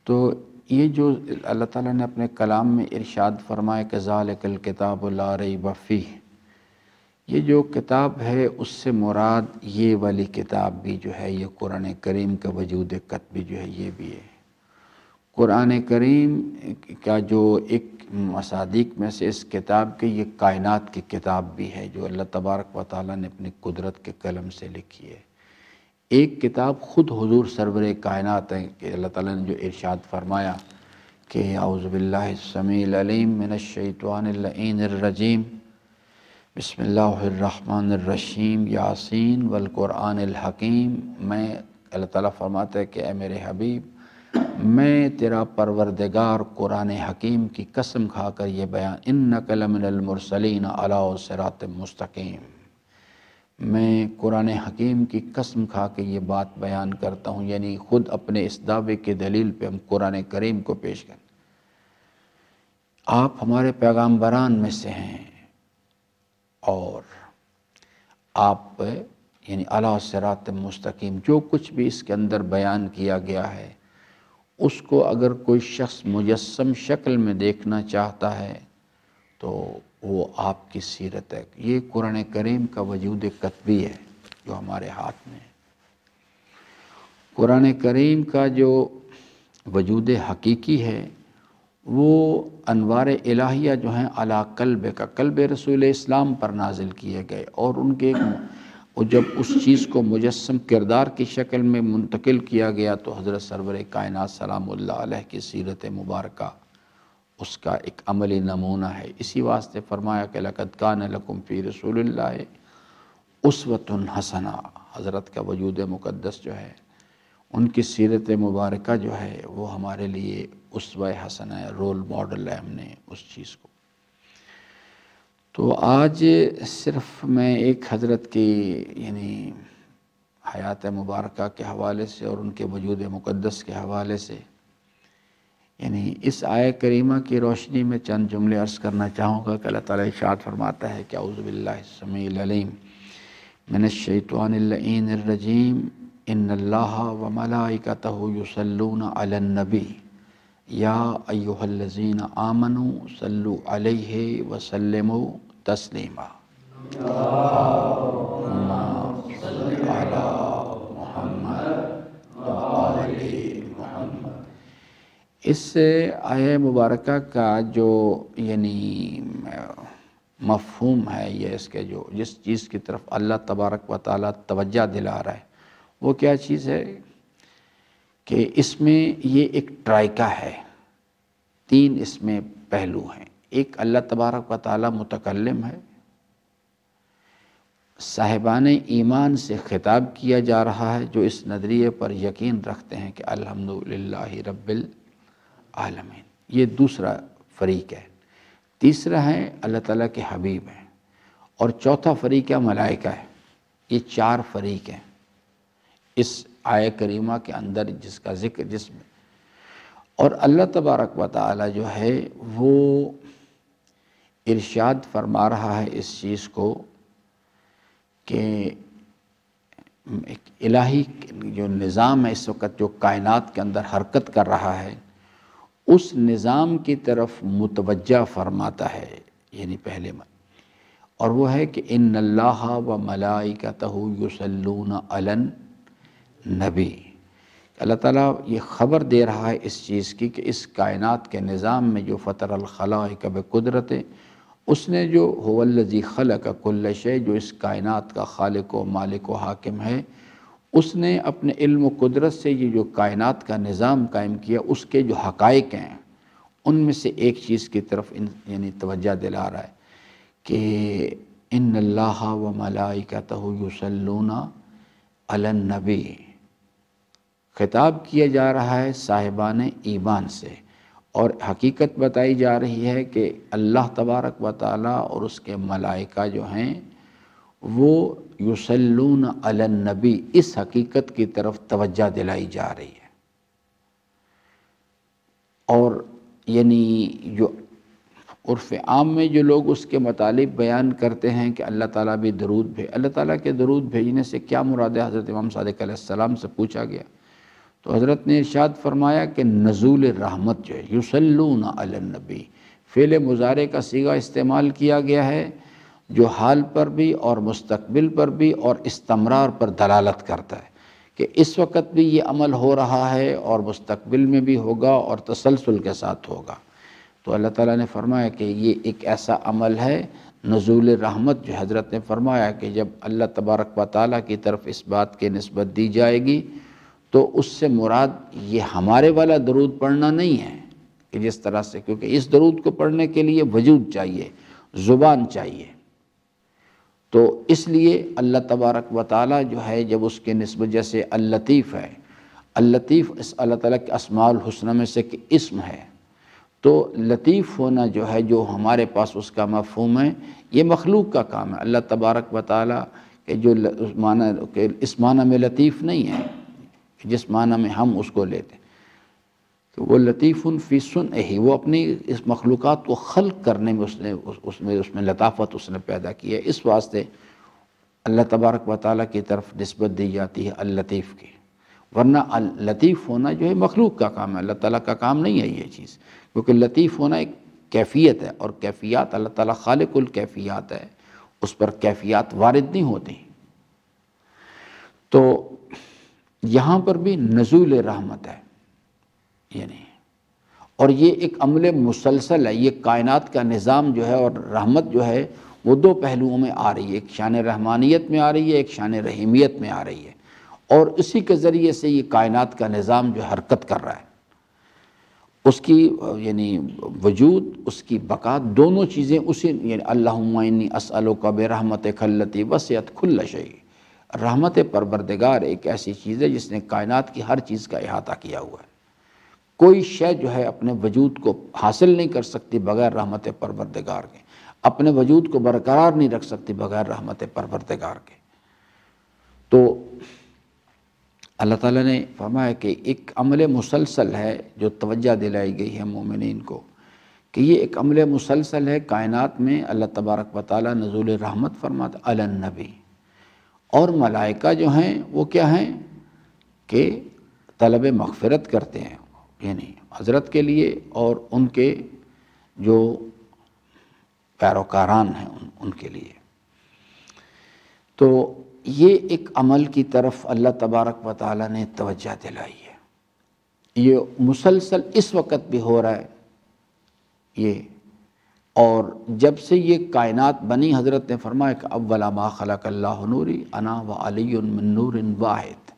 تو یہ جو اللہ تعالیٰ نے اپنے کلام میں ارشاد فرمایا کہ ذالک الکتاب لا ریب فیہ، یہ جو کتاب ہے اس سے مراد یہ والی کتاب بھی جو ہے، یہ قرآن کریم کا وجود کتبی جو ہے یہ بھی ہے۔ قرآن کریم کا جو ایک مصادیق میں سے اس کتاب کے یہ کائنات کی کتاب بھی ہے جو اللہ تبارک و تعالیٰ نے اپنی قدرت کے قلم سے لکھی ہے۔ ایک کتاب خود حضور سرور کائنات ہے کہ اللہ تعالیٰ نے جو ارشاد فرمایا کہ اعوذ باللہ السمیع العلیم من الشیطان اللعین الرجیم بسم اللہ الرحمن الرحیم یاسین والقرآن الحکیم۔ میں اللہ تعالیٰ فرماتا ہے کہ اے میرے حبیب، میں تیرا پروردگار قرآن حکیم کی قسم کھا کر یہ بیان، انک لمن المرسلین علی صراط مستقیم، میں قرآن حکیم کی قسم کھا کے یہ بات بیان کرتا ہوں، یعنی خود اپنے اس دعوے کی دلیل پہ ہم قرآن کریم کو پیش کریں۔ آپ ہمارے پیغامبران میں سے ہیں اور آپ یعنی علی صراط مستقیم، جو کچھ بھی اس کے اندر بیان کیا گیا ہے اس کو اگر کوئی شخص مجسم شکل میں دیکھنا چاہتا ہے تو وہ آپ کی سیرت ہے۔ یہ قرآن کریم کا وجود کتبی ہے جو ہمارے ہاتھ میں ہے۔ قرآن کریم کا جو وجود حقیقی ہے وہ انوار الہیہ جو ہیں علی قلب کا، قلب رسول اسلام پر نازل کیے گئے، اور ان کے جب اس چیز کو مجسم کردار کی شکل میں منتقل کیا گیا تو حضرت سرور کائنات سلام اللہ علیہ کی سیرت مبارکہ اس کا ایک عملی نمونہ ہے۔ اسی واسطے فرمایا کہ لقد کان لکم فی رسول اللہ اسوۃ حسنہ، حضرت کا وجود مقدس جو ہے ان کی سیرت مبارکہ جو ہے وہ ہمارے لیے اسوہ حسنہ ہے، رول ماڈل ہے ہم نے اس چیز کو۔ تو آج صرف میں ایک حضرت کی یعنی حیات مبارکہ کے حوالے سے اور ان کے وجود مقدس کے حوالے سے یعنی اس آیہ کریمہ کی روشنی میں چند جملے عرض کرنا چاہوں گا کہ اللہ تعالیٰ ارشاد فرماتا ہے کہ اعوذ باللہ السمیع العلیم من الشیطان اللعین الرجیم ان اللہ وملائکتہ یصلون علی النبی یا ایہا الذین آمنوا صلوا علیہ وسلموا تسلیما۔ اللہم صل علی محمد وآل محمد۔ اس آیہ مبارکہ کا جو یعنی مفہوم ہے، یہ اس کے جو جس چیز کی طرف اللہ تبارک و تعالیٰ توجہ دلا رہا ہے وہ کیا چیز ہے کہ اس میں یہ ایک ٹرائکہ ہے، تین اس میں پہلو ہیں۔ ایک اللہ تبارک و تعالیٰ متکلم ہے، صاحبان ایمان سے خطاب کیا جا رہا ہے جو اس نظریے پر یقین رکھتے ہیں کہ الحمدللہ رب العالمین، یہ دوسرا فریق ہے۔ تیسرا ہے اللہ تعالیٰ کے حبیب ہیں، اور چوتھا فریق ہے ملائکہ ہے۔ یہ چار فریق ہیں اس آیہ کریمہ کے اندر جس کا ذکر جس میں، اور اللہ تبارک و تعالیٰ جو ہے وہ ارشاد فرما رہا ہے اس چیز کو کہ ایک الہی جو نظام ہے اس وقت جو کائنات کے اندر حرکت کر رہا ہے اس نظام کی طرف متوجہ فرماتا ہے، یعنی پہلے میں، اور وہ ہے کہ ان اللہ و ملائکتہ یصلون علی النبی۔ اللہ تعالیٰ یہ خبر دے رہا ہے اس چیز کی کہ اس کائنات کے نظام میں جو فطر الخلائق بقدرت، اس نے جو هو الذی خلق کل شیء، جو اس کائنات کا خالق و مالک و حاکم ہے، اس نے اپنے علم و قدرت سے یہ جو کائنات کا نظام قائم کیا، اس کے جو حقائق ہیں ان میں سے ایک چیز کی طرف یعنی توجہ دلا رہا ہے کہ ان اللہ و ملائکتہ یصلون علی النبی۔ خطاب کیا جا رہا ہے صاحبان ایمان سے، اور حقیقت بتائی جا رہی ہے کہ اللہ تبارک و تعالیٰ اور اس کے ملائکہ جو ہیں وہ یصلون علی النبی، اس حقیقت کی طرف توجہ دلائی جا رہی ہے۔ اور یعنی جو عرف عام میں جو لوگ اس کے مطالب بیان کرتے ہیں کہ اللہ تعالیٰ بھی درود اللہ تعالیٰ کے درود بھیجنے سے کیا مراد ہے، حضرت امام صادق علیہ السلام سے پوچھا گیا تو حضرت نے ارشاد فرمایا کہ نزول رحمت جو ہے، یصلون علی النبی، فعل مضارع کا صیغہ استعمال کیا گیا ہے جو حال پر بھی اور مستقبل پر بھی اور استمرار پر دلالت کرتا ہے کہ اس وقت بھی یہ عمل ہو رہا ہے اور مستقبل میں بھی ہوگا اور تسلسل کے ساتھ ہوگا۔ تو اللہ تعالیٰ نے فرمایا کہ یہ ایک ایسا عمل ہے نزول رحمت، جو حضرت نے فرمایا کہ جب اللہ تبارک و تعالیٰ کی طرف اس بات کی نسبت دی جائے گی تو اس سے مراد یہ ہمارے والا درود پڑھنا نہیں ہے کہ جس طرح سے، کیونکہ اس درود کو پڑھنے کے لیے وجود چاہیے، زبان چاہیے، تو اس لیے اللہ تبارک و تعالیٰ جو ہے جب اس کے نسبت، جیسے اللطیف ہے، اللطیف اس اللہ تعالیٰ کے اسماء الحسنہ میں سے کہ اسم ہے، تو لطیف ہونا جو ہے، جو ہمارے پاس اس کا مفہوم ہے، یہ مخلوق کا کام ہے۔ اللہ تبارک و تعالیٰ کے جو اس معنی میں لطیف نہیں ہے جس معنی میں ہم اس کو لیتے ہیں کہ وہ لطیف فی صنعہ، وہ اپنی اس مخلوقات کو خلق کرنے میں اس میں لطافت اس نے پیدا کی ہے، اس واسطے اللہ تبارک و تعالیٰ کی طرف نسبت دی جاتی ہے اللطیف کی، ورنہ لطیف ہونا جو ہے مخلوق کا کام ہے، اللہ تعالیٰ کا کام نہیں ہے یہ چیز، کیونکہ لطیف ہونا ایک کیفیت ہے، اور کیفیات اللہ تعالیٰ خالق الکیفیات ہے، اس پر کیفیات وارد نہیں ہوتی۔ تو یہاں پر بھی نزول رحمت ہے، یعنی اور یہ ایک عمل مسلسل ہے، یہ کائنات کا نظام جو ہے، اور رحمت جو ہے وہ دو پہلوؤں میں آ رہی ہے، ایک شان رحمانیت میں آ رہی ہے، ایک شان رحیمیت میں آ رہی ہے، اور اسی کے ذریعے سے یہ کائنات کا نظام جو حرکت کر رہا ہے، اس کی یعنی وجود، اس کی بقا، دونوں چیزیں اسی، یعنی اللہم انی اسألک برحمتک التی وسعت کل شیء، رحمت پروردگار ایک ایسی چیز ہے جس نے کائنات کی ہر چیز کا احاطہ کیا ہوا ہے، کوئی شے جو ہے اپنے وجود کو حاصل نہیں کر سکتی بغیر رحمت پروردگار کے، اپنے وجود کو برقرار نہیں رکھ سکتی بغیر رحمت پروردگار کے۔ تو اللہ تعالیٰ نے فرمایا کہ ایک عمل مسلسل ہے جو توجہ دلائی گئی ہے مومنین کو، کہ یہ ایک عمل مسلسل ہے کائنات میں، اللہ تبارک و تعالیٰ نزول رحمت فرماتا علی النبی، اور ملائکہ جو ہیں وہ کیا ہیں کہ طلب مغفرت کرتے ہیں، یعنی حضرت کے لیے اور ان کے جو پیروکاران ہیں ان کے لیے۔ تو یہ ایک عمل کی طرف اللہ تبارک و تعالیٰ نے توجہ دلائی ہے، یہ مسلسل اس وقت بھی ہو رہا ہے یہ، اور جب سے یہ کائنات بنی حضرت نے فرمایا کہ اول ما خلق اللہ نوری انا و علی من نور واحد،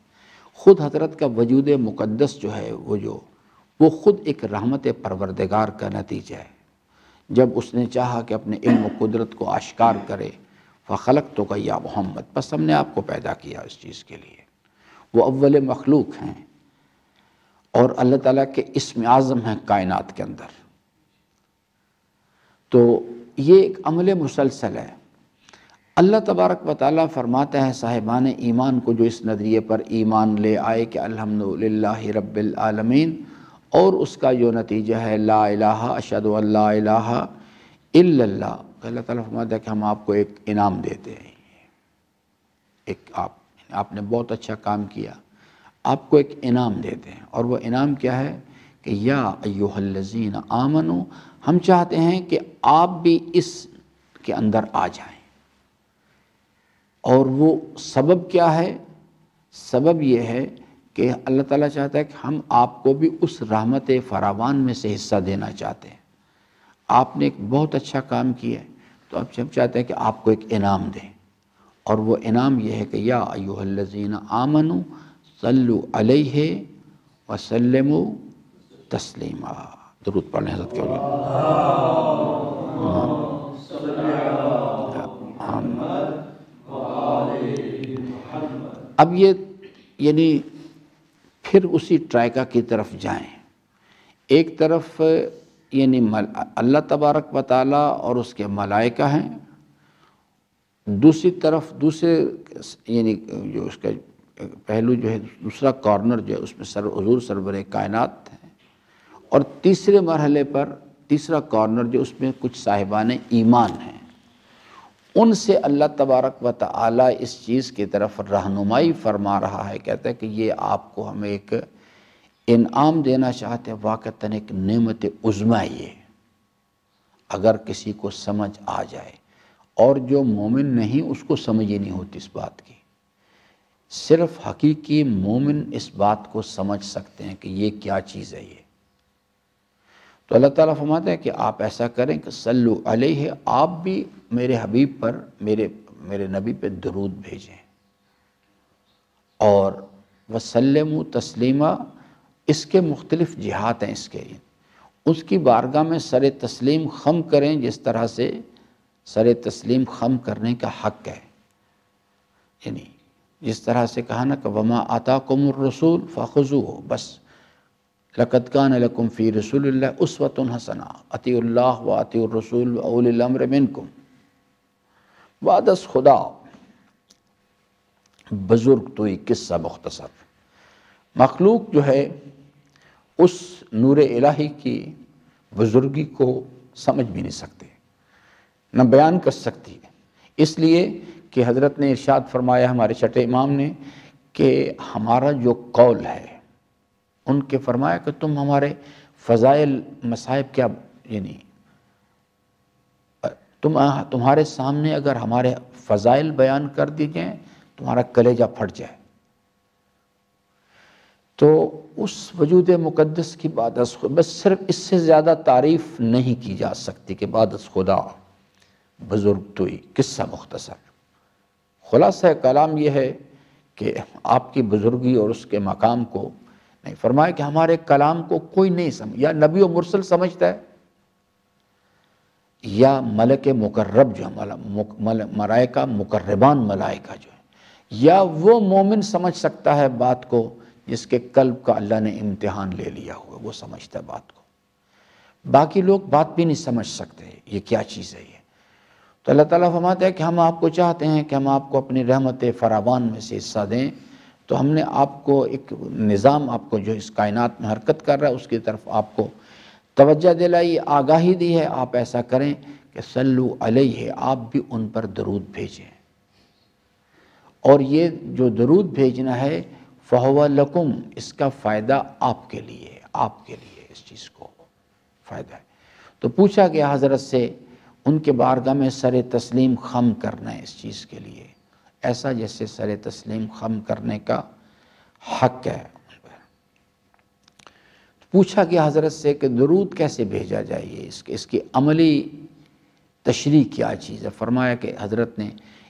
خود حضرت کا وجود مقدس جو ہے وہ خود ایک رحمت پروردگار کا نتیجہ ہے، جب اس نے چاہا کہ اپنے علم و قدرت کو آشکار کرے، فخلقتک یا محمد، بس ہم نے آپ کو پیدا کیا اس چیز کے لیے، وہ اول مخلوق ہیں اور اللہ تعالیٰ کے اسم اعظم ہیں کائنات کے اندر۔ تو یہ ایک عمل مسلسل ہے۔ اللہ تبارک و تعالیٰ فرماتا ہے صاحبان ایمان کو جو اس نظریے پر ایمان لے آئے کہ الحمدللہ رب العالمین، اور اس کا جو نتیجہ ہے لا الہ اشہد ان لا الہ الا اللہ، اللہ تعالیٰ فرماتا ہے کہ ہم آپ کو ایک انعام دیتے ہیں، ایک آپ نے بہت اچھا کام کیا، آپ کو ایک انعام دیتے ہیں، اور وہ انعام کیا ہے کہ یا ایھا الذین آمنوا، ہم چاہتے ہیں کہ آپ بھی اس کے اندر آ جائیں، اور وہ سبب کیا ہے؟ سبب یہ ہے کہ اللہ تعالیٰ چاہتا ہے کہ ہم آپ کو بھی اس رحمت فراوان میں سے حصہ دینا چاہتے ہیں، آپ نے ایک بہت اچھا کام کیا ہے تو اب ہم چاہتے ہیں کہ آپ کو ایک انعام دیں، اور وہ انعام یہ ہے کہ یا ایھا الذین آمنوا صلوا علیہ وسلموا تسلیما، درود پڑھیں حضرت کے اب یہ یعنی پھر اسی ٹرائکا کی طرف جائیں، ایک طرف یعنی اللہ تبارک و تعالیٰ اور اس کے ملائکہ ہیں، دوسری طرف دوسرے یعنی جو اس کا پہلو جو ہے، دوسرا کارنر جو ہے اس میں حضور سرور کائنات ہیں، اور تیسرے مرحلے پر تیسرا کارنر جو اس میں کچھ صاحبان ایمان ہیں، ان سے اللہ تبارک و تعالیٰ اس چیز کی طرف رہنمائی فرما رہا ہے، کہتا ہے کہ یہ آپ کو ہمیں ایک انعام دینا چاہتے ہیں، واقعتاً ایک نعمت عظمیٰ یہ، اگر کسی کو سمجھ آ جائے، اور جو مومن نہیں اس کو سمجھ ہی نہیں ہوتی اس بات کی، صرف حقیقی مومن اس بات کو سمجھ سکتے ہیں کہ یہ کیا چیز ہے یہ۔ تو اللہ تعالیٰ فرماتا ہے کہ آپ ایسا کریں کہ صلو علیہ، آپ بھی میرے حبیب پر میرے نبی پہ درود بھیجیں، اور وسلموا تسلیما، اس کے مختلف جہات ہیں، اس کی بارگاہ میں سر تسلیم خم کریں، جس طرح سے سر تسلیم خم کرنے کا حق ہے، یعنی جس طرح سے کہا نا کہ وما آتاکم الرسول فخذوہ، بس لقد کان لکم فی رسول اللہ اسوۃ حسنہ، اطیعوا اللہ و اطیعوا الرسول و اولی الامر منکم۔ بعد از خدا بزرگ توئی قصہ مختصر، مخلوق جو ہے اس نور الہی کی بزرگی کو سمجھ بھی نہیں سکتے، نہ بیان کر سکتی، اس لیے کہ حضرت نے ارشاد فرمایا ہمارے چھٹے امام نے کہ ہمارا جو قول ہے، ان کے فرمایا کہ تم ہمارے فضائل مصائب کیا، یعنی تمہارے سامنے اگر ہمارے فضائل بیان کر دی جائیں تمہارا کلیجہ پھٹ جائے۔ تو اس وجود مقدس کی بعد از خدا، بس صرف اس سے زیادہ تعریف نہیں کی جا سکتی کہ بعد از خدا بزرگ توئی قصہ مختصر۔ خلاصہ کلام یہ ہے کہ آپ کی بزرگی اور اس کے مقام کو نہیں، فرمایا کہ ہمارے کلام کو کوئی نہیں سمجھ، یا نبی و مرسل سمجھتا ہے، یا ملک مقرب جو ملائکہ مقربان ملائکہ جو ہے، یا وہ مومن سمجھ سکتا ہے بات کو جس کے قلب کا اللہ نے امتحان لے لیا ہوا، وہ سمجھتا ہے بات کو، باقی لوگ بات بھی نہیں سمجھ سکتے یہ کیا چیز ہے یہ۔ تو اللہ تعالیٰ فرماتا ہے کہ ہم آپ کو چاہتے ہیں کہ ہم آپ کو اپنی رحمت فراوان میں سے حصہ دیں، تو ہم نے آپ کو ایک نظام، آپ کو جو اس کائنات میں حرکت کر رہا ہے اس کی طرف آپ کو توجہ دلائی، آگاہی دی ہے، آپ ایسا کریں کہ صلو علیہ، آپ بھی ان پر درود بھیجیں، اور یہ جو درود بھیجنا ہے فہو لکم، اس کا فائدہ آپ کے لیے، آپ کے لیے اس چیز کو فائدہ ہے۔ تو پوچھا گیا حضرت سے ان کے بارگاہ میں سر تسلیم خم کرنا ہے اس چیز کے لیے، ایسا جیسے سر تسلیم خم کرنے کا حق ہے۔ پوچھا گیا حضرت سے کہ درود کیسے بھیجا جائے، اس کی عملی تشریح کیا چیز ہے۔ فرمایا کہ حضرت نے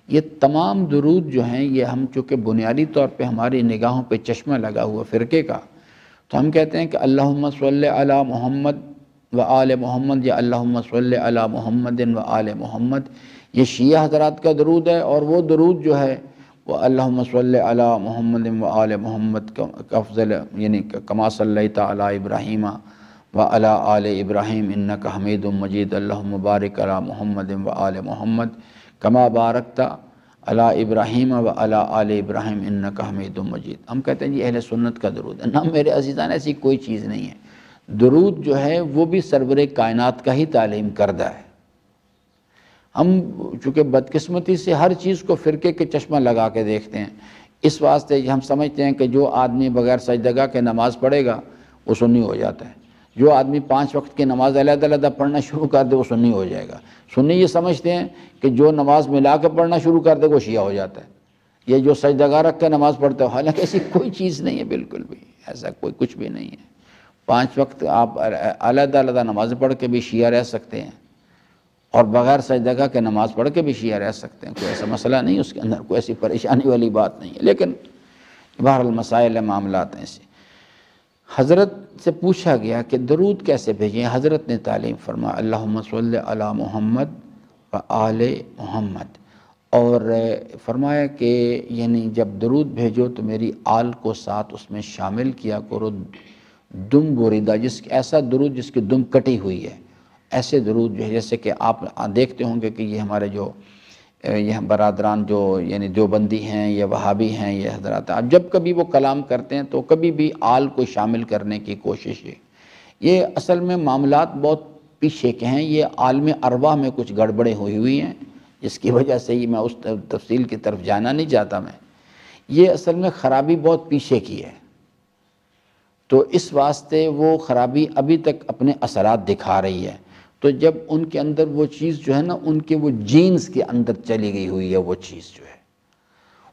یہ تمام درود جو ہیں یہ ہم چونکہ بنیادی طور پہ ہماری نگاہوں پہ چشمہ لگا ہوا فرقے کا، تو ہم کہتے ہیں کہ اللہم صلی علی محمد و آل محمد، یا اللہم صلی علی محمد و آل محمد، یہ شیعہ حضرات کا درود ہے، اور وہ درود جو ہے وہ اللہم صلی علی محمد و آل محمد کا افضل، یعنی کما صلیت علی ابراہیم و علی آل ابراہیم انک حمید مجید، اللہم بارک علی محمد و آل محمد کما بارکت علی ابراہیم و علی آل ابراہیم انک حمید مجید۔ ہم کہتے ہیں یہ اہل سنت کا درود ہے، نہ میرے عزیزان ایسی کوئی چیز نہیں ہے۔ درود جو ہے وہ بھی سرور کائنات کا ہی تعلیم کردہ ہے۔ ہم چونکہ بدقسمتی سے ہر چیز کو فرقے کے چشمہ لگا کے دیکھتے ہیں، اس واسطے ہم سمجھتے ہیں کہ جو آدمی بغیر سجدگاہ کے نماز پڑھے گا وہ سنی ہو جاتا ہے، جو آدمی 5 وقت کی نماز علیحدہ علیحدہ پڑھنا شروع کر دے وہ سنی ہو جائے گا۔ سنی یہ سمجھتے ہیں کہ جو نماز ملا کے پڑھنا شروع کر دے وہ شیعہ ہو جاتا ہے، یہ جو سجدگاہ رکھ کے نماز پڑھتا ہے، حالانکہ ایسی کوئی چیز نہیں ہے، بالکل بھی ایسا کوئی کچھ بھی نہیں ہے۔ 5 وقت آپ علیحدہ علیحدہ نماز پڑھ کے بھی شیعہ رہ سکتے ہیں، اور بغیر سجدگاہ کے نماز پڑھ کے بھی شیعہ رہ سکتے ہیں، کوئی ایسا مسئلہ نہیں، اس کے اندر کوئی ایسی پریشانی والی بات نہیں ہے، لیکن بہرحال مسائل معاملات ہیں ایسے۔ حضرت سے پوچھا گیا کہ درود کیسے بھیجیں، حضرت نے تعلیم فرمایا اللہم صلی علی محمد و آل محمد، اور فرمایا کہ یعنی جب درود بھیجو تو میری آل کو ساتھ اس میں شامل کیا کرو، دم بریدہ، ایسا درود جس کی دم کٹی ہوئی ہے، ایسے درود جو ہے، جیسے کہ آپ دیکھتے ہوں گے کہ یہ ہمارے جو یہ برادران جو یعنی دیوبندی ہیں یا وہابی ہیں، یہ حضرات اب جب کبھی وہ کلام کرتے ہیں تو کبھی بھی آل کو شامل کرنے کی کوشش ہے۔ یہ اصل میں معاملات بہت پیچھے کے ہیں، یہ عالم ارواح میں کچھ گڑبڑیں ہوئی ہیں، جس کی وجہ سے ہی میں اس تفصیل کی طرف جانا نہیں چاہتا میں۔ یہ اصل میں خرابی بہت پیچھے کی ہے، تو اس واسطے وہ خرابی ابھی تک اپنے اثرات دکھا رہی ہے۔ تو جب ان کے اندر وہ چیز جو ہے نا، ان کے وہ جینز کے اندر چلی گئی ہوئی ہے، وہ چیز جو ہے،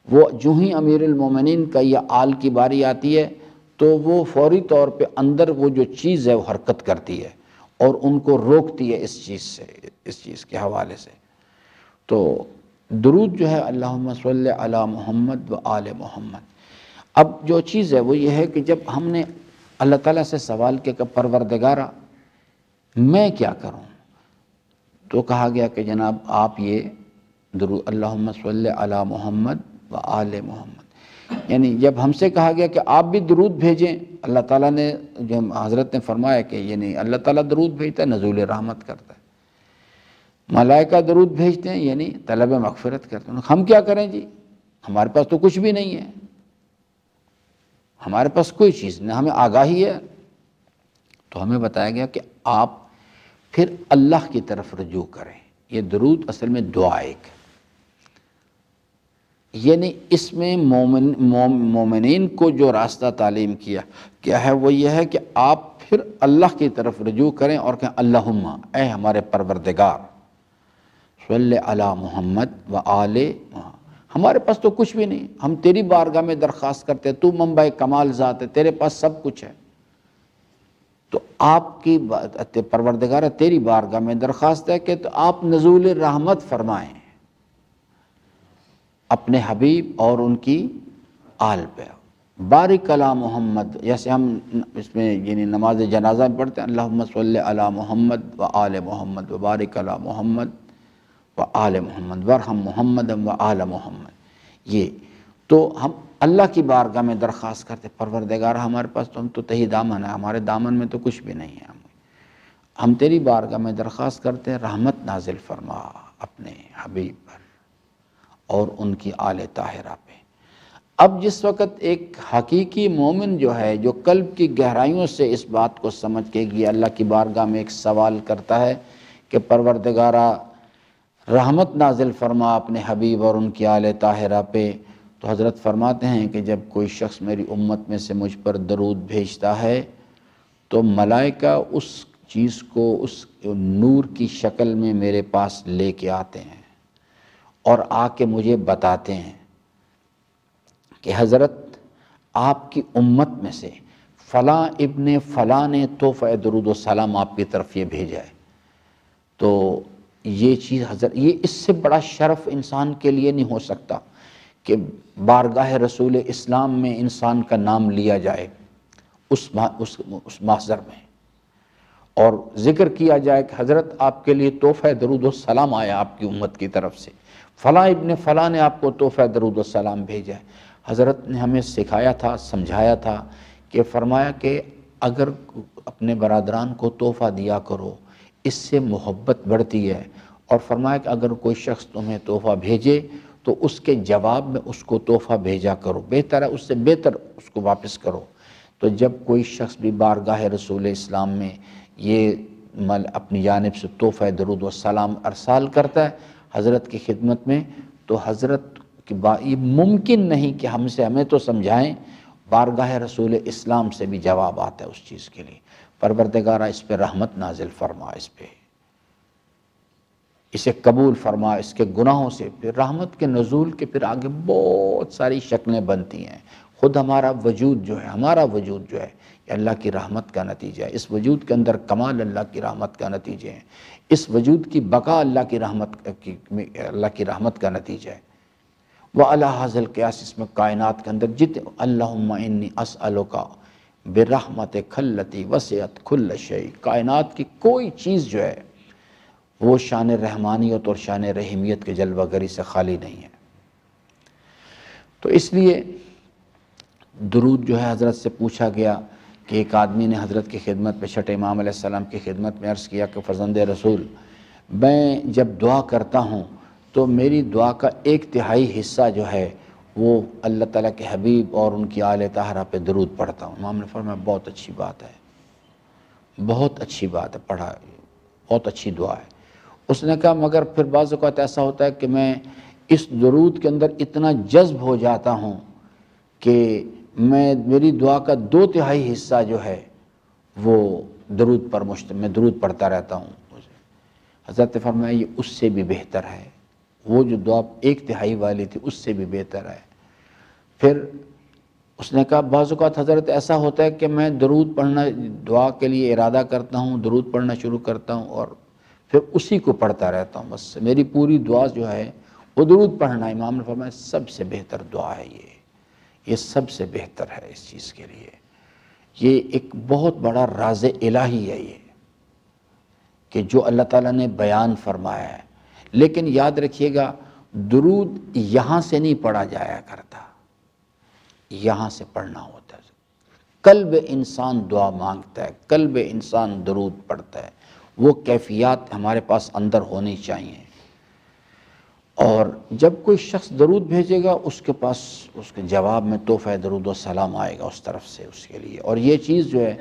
وہ جو ہی امیر المومنین کا یہ آل کی باری آتی ہے تو وہ فوری طور پہ اندر وہ جو چیز ہے وہ حرکت کرتی ہے اور ان کو روکتی ہے اس چیز سے، اس چیز کے حوالے سے۔ تو درود جو ہے اللہم صلی علی محمد و آل محمد۔ اب جو چیز ہے وہ یہ ہے کہ جب ہم نے اللہ تعالیٰ سے سوال کیا کہ پروردگارہ میں کیا کروں، تو کہا گیا کہ جناب آپ یہ درود اللہم صلی علی محمد و آل محمد، یعنی جب ہم سے کہا گیا کہ آپ بھی درود بھیجیں، اللہ تعالیٰ نے جو حضرت نے فرمایا کہ یعنی اللہ تعالیٰ درود بھیجتا ہے، نزول رحمت کرتا ہے، ملائکہ درود بھیجتے ہیں یعنی طلب مغفرت کرتے ہیں۔ ہم کیا کریں جی، ہمارے پاس تو کچھ بھی نہیں ہے، ہمارے پاس کوئی چیز نہیں، ہمیں آگاہی ہے۔ تو ہمیں بتایا گیا کہ آپ پھر اللہ کی طرف رجوع کریں۔ یہ درود اصل میں دعا ایک ہے، یعنی اس میں مومنین کو جو راستہ تعلیم کیا ہے وہ یہ ہے کہ آپ پھر اللہ کی طرف رجوع کریں اور کہیں اللہم، اے ہمارے پروردگار، صلی علی محمد و آل محمد۔ ہمارے پاس تو کچھ بھی نہیں، ہم تیری بارگاہ میں درخواست کرتے ہیں، تو منبع کمال ذات ہے، تیرے پاس سب کچھ ہے، تو آپ کی پروردگار تیری بارگاہ میں درخواست ہے کہ تو آپ نزول رحمت فرمائیں اپنے حبیب اور ان کی آل پہ۔ بارک علی محمد، جیسے ہم اس میں یعنی نماز جنازہ میں پڑھتے ہیں اللہم صلی علی محمد و آل محمد و بارک علی محمد و آل محمد ورحم محمد و آل محمد۔ یہ تو ہم اللہ کی بارگاہ میں درخواست کرتے، پروردگار ہمارے پاس تو ہم تو تہی دامن ہے، ہمارے دامن میں تو کچھ بھی نہیں ہے، ہم تیری بارگاہ میں درخواست کرتے ہیں رحمت نازل فرما اپنے حبیب پر اور ان کی آل طاہرہ پہ۔ اب جس وقت ایک حقیقی مومن جو ہے، جو قلب کی گہرائیوں سے اس بات کو سمجھ کے گیا اللہ کی بارگاہ میں ایک سوال کرتا ہے کہ پروردگارہ رحمت نازل فرما اپنے حبیب اور ان کی آل طاہرہ پہ، تو حضرت فرماتے ہیں کہ جب کوئی شخص میری امت میں سے مجھ پر درود بھیجتا ہے تو ملائکہ اس چیز کو اس نور کی شکل میں میرے پاس لے کے آتے ہیں اور آ کے مجھے بتاتے ہیں کہ حضرت آپ کی امت میں سے فلاں ابن فلاں نے تحفہ درود و سلام آپ کی طرف یہ بھیجا ہے۔ تو یہ چیز حضرت، یہ اس سے بڑا شرف انسان کے لیے نہیں ہو سکتا کہ بارگاہ رسول اسلام میں انسان کا نام لیا جائے اس محضر میں، اور ذکر کیا جائے کہ حضرت آپ کے لیے تحفہ درود و سلام آیا آپ کی امت کی طرف سے، فلاں ابن فلاں نے آپ کو تحفہ درود و سلام بھیجا ہے۔ حضرت نے ہمیں سکھایا تھا، سمجھایا تھا کہ فرمایا کہ اگر اپنے برادران کو تحفہ دیا کرو، اس سے محبت بڑھتی ہے، اور فرمایا کہ اگر کوئی شخص تمہیں تحفہ بھیجے تو اس کے جواب میں اس کو تحفہ بھیجا کرو، بہتر ہے اس سے بہتر اس کو واپس کرو۔ تو جب کوئی شخص بھی بارگاہ رسول اسلام میں یہ اپنی جانب سے تحفہ درود و سلام ارسال کرتا ہے حضرت کی خدمت میں، تو حضرت کی یہ ممکن نہیں کہ ہمیں تو سمجھائیں، بارگاہ رسول اسلام سے بھی جواب آتا ہے اس چیز کے لیے، پروردگارہ اس پہ رحمت نازل فرما، اس پہ اسے قبول فرما، اس کے گناہوں سے پھر رحمت کے نزول کے پھر آگے بہت ساری شکلیں بنتی ہیں۔ خود ہمارا وجود جو ہے یہ اللہ کی رحمت کا نتیجہ ہے، اس وجود کے اندر کمال اللہ کی رحمت کا نتیجہ ہے، اس وجود کی بقا اللہ کی رحمت کا نتیجہ ہے۔ وَعَلَىٰ هَذَا الْقِيَاسِ، اس میں کائنات کے اندر اللہم انی اسألک برحمتک التی وسعت کل شیء، کائنات کی کوئی چیز جو ہے وہ شان رحمانیت اور شان رحیمیت کے جلوہ گری سے خالی نہیں ہے۔ تو اس لیے درود جو ہے حضرت سے پوچھا گیا کہ ایک آدمی نے حضرت کی خدمت میں، چھٹے امام علیہ السلام کی خدمت میں عرض کیا کہ فرزند رسول، میں جب دعا کرتا ہوں تو میری دعا کا 1/3 حصہ جو ہے وہ اللہ تعالیٰ کے حبیب اور ان کی آل طاہرہ پہ درود پڑھتا ہوں۔ امام نے فرمایا بہت اچھی بات ہے، بہت اچھی بات ہے، پڑھا، بہت اچھی دعا ہے۔ اس نے کہا مگر پھر بعض اوقات ایسا ہوتا ہے کہ میں اس درود کے اندر اتنا جذب ہو جاتا ہوں کہ میری دعا کا 2/3 حصہ جو ہے وہ درود پر میں درود پڑھتا رہتا ہوں۔ حضرت نے فرمایا یہ اس سے بھی بہتر ہے، وہ جو دعا 1/3 والی تھی اس سے بھی بہتر ہے۔ پھر اس نے کہا بعض اوقات حضرت ایسا ہوتا ہے کہ میں درود پڑھنا، دعا کے لیے ارادہ کرتا ہوں، درود پڑھنا شروع کرتا ہوں اور پھر اسی کو پڑھتا رہتا ہوں، بس میری پوری دعا جو ہے وہ درود پڑھنا۔ امام نے فرمایا سب سے بہتر دعا ہے یہ سب سے بہتر ہے اس چیز کے لیے۔ یہ ایک بہت بڑا راز الہی ہے یہ، کہ جو اللہ تعالیٰ نے بیان فرمایا ہے۔ لیکن یاد رکھیے گا درود یہاں سے نہیں پڑھا جایا کرتا، یہاں سے پڑھنا ہوتا ہے۔ قلب انسان دعا مانگتا ہے، قلب انسان درود پڑھتا ہے، وہ کیفیات ہمارے پاس اندر ہونی چاہیے۔ اور جب کوئی شخص درود بھیجے گا اس کے پاس اس کے جواب میں تحفہ درود و سلام آئے گا اس طرف سے اس کے لیے۔ اور یہ چیز جو ہے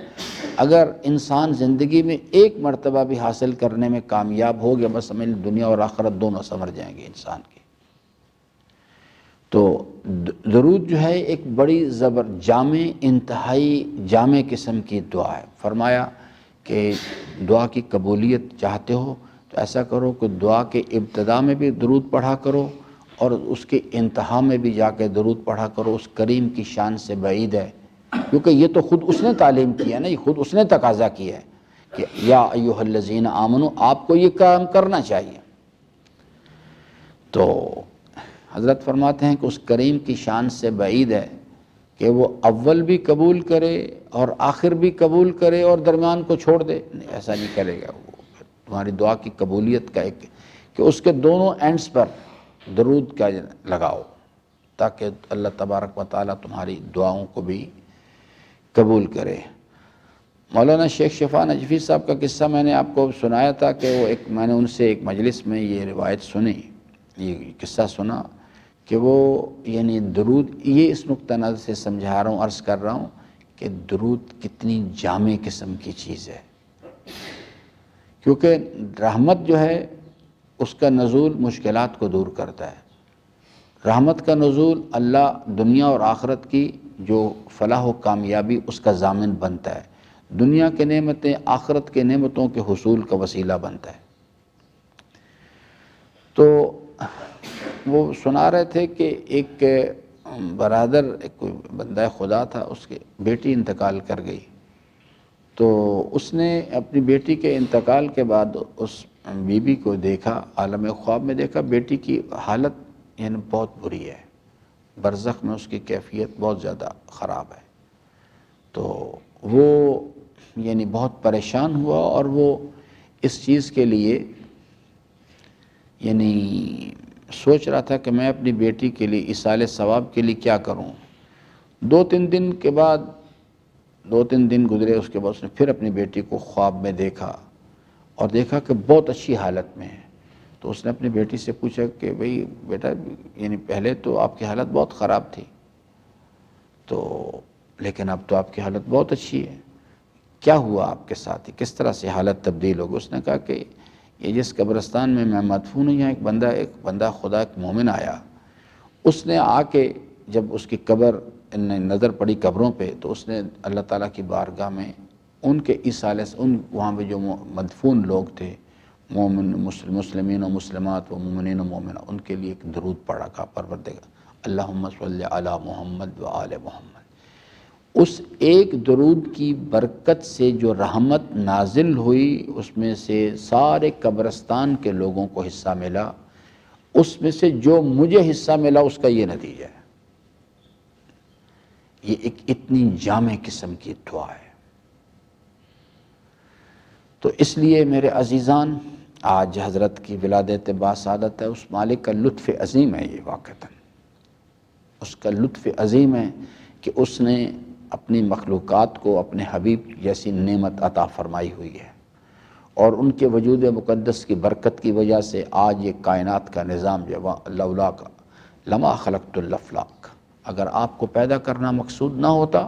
اگر انسان زندگی میں ایک مرتبہ بھی حاصل کرنے میں کامیاب ہو گیا، بس سمجھ دنیا اور آخرت دونوں سنور جائیں گے انسان کی۔ تو درود جو ہے ایک بڑی جامع، انتہائی جامع قسم کی دعا ہے۔ فرمایا کہ دعا کی قبولیت چاہتے ہو تو ایسا کرو کہ دعا کے ابتدا میں بھی درود پڑھا کرو اور اس کے انتہا میں بھی جا کے درود پڑھا کرو۔ اس کریم کی شان سے بعید ہے، کیونکہ یہ تو خود اس نے تعلیم کیا نا، یہ خود اس نے تقاضا کیا ہے کہ یا ایھا الذین آمنو، آپ کو یہ کام کرنا چاہیے۔ تو حضرت فرماتے ہیں کہ اس کریم کی شان سے بعید ہے کہ وہ اول بھی قبول کرے اور آخر بھی قبول کرے اور درمیان کو چھوڑ دے، نہیں ایسا نہیں کرے گا وہ۔ تمہاری دعا کی قبولیت کا ایک کہ اس کے دونوں اینڈز پر درود کا لگاؤ تاکہ اللہ تبارک و تعالیٰ تمہاری دعاؤں کو بھی قبول کرے۔ مولانا شیخ شفا نجفی صاحب کا قصہ میں نے آپ کو سنایا تھا کہ وہ میں نے ان سے ایک مجلس میں یہ روایت سنی، یہ قصہ سنا کہ وہ یعنی درود، یہ اس نقطہ نظر سے سمجھا رہا ہوں، عرض کر رہا ہوں کہ درود کتنی جامع قسم کی چیز ہے، کیونکہ رحمت جو ہے اس کا نزول مشکلات کو دور کرتا ہے۔ رحمت کا نزول اللہ دنیا اور آخرت کی جو فلاح و کامیابی اس کا ضامن بنتا ہے، دنیا کے نعمتیں آخرت کے نعمتوں کے حصول کا وسیلہ بنتا ہے۔ تو وہ سنا رہے تھے کہ ایک برادر، ایک کوئی بندہ خدا تھا، اس کی بیٹی انتقال کر گئی، تو اس نے اپنی بیٹی کے انتقال کے بعد اس بی بی کو دیکھا، عالم خواب میں دیکھا، بیٹی کی حالت یعنی بہت بری ہے، برزخ میں اس کی کیفیت بہت زیادہ خراب ہے۔ تو وہ یعنی بہت پریشان ہوا اور وہ اس چیز کے لیے یعنی سوچ رہا تھا کہ میں اپنی بیٹی کے لیے ایصال ثواب کے لیے کیا کروں۔ 2-3 دن کے بعد 2-3 دن گزرے، اس کے بعد اس نے پھر اپنی بیٹی کو خواب میں دیکھا اور دیکھا کہ بہت اچھی حالت میں ہے۔ تو اس نے اپنی بیٹی سے پوچھا کہ بھئی بیٹا، یعنی پہلے تو آپ کی حالت بہت خراب تھی، تو لیکن اب تو آپ کی حالت بہت اچھی ہے، کیا ہوا آپ کے ساتھ، کس طرح سے حالت تبدیل ہوگی؟ اس نے کہا کہ یہ جس قبرستان میں میں مدفون ہوں، یہاں ایک بندہ خدا، ایک مومن آیا، اس نے آ کے جب اس کی قبر نظر پڑی قبروں پہ، تو اس نے اللہ تعالیٰ کی بارگاہ میں ان کے ایصال، وہاں پہ جو مدفون لوگ تھے، مومن مسلمین و مسلمات و مومنین و مومنات، ان کے لیے ایک درود پڑھا، کہا پروردگار اللہم صلی علی محمد و آل محمد۔ اس ایک درود کی برکت سے جو رحمت نازل ہوئی، اس میں سے سارے قبرستان کے لوگوں کو حصہ ملا، اس میں سے جو مجھے حصہ ملا اس کا یہ نتیجہ ہے۔ یہ ایک اتنی جامع قسم کی دعا ہے۔ تو اس لیے میرے عزیزان، آج حضرت کی ولادت باسعادت ہے، اس مالک کا لطف عظیم ہے، یہ واقعتاً اس کا لطف عظیم ہے کہ اس نے اپنی مخلوقات کو اپنے حبیب جیسی نعمت عطا فرمائی ہوئی ہے، اور ان کے وجود مقدس کی برکت کی وجہ سے آج یہ کائنات کا نظام جو لولا کا لما خلقت الافلاق، اگر آپ کو پیدا کرنا مقصود نہ ہوتا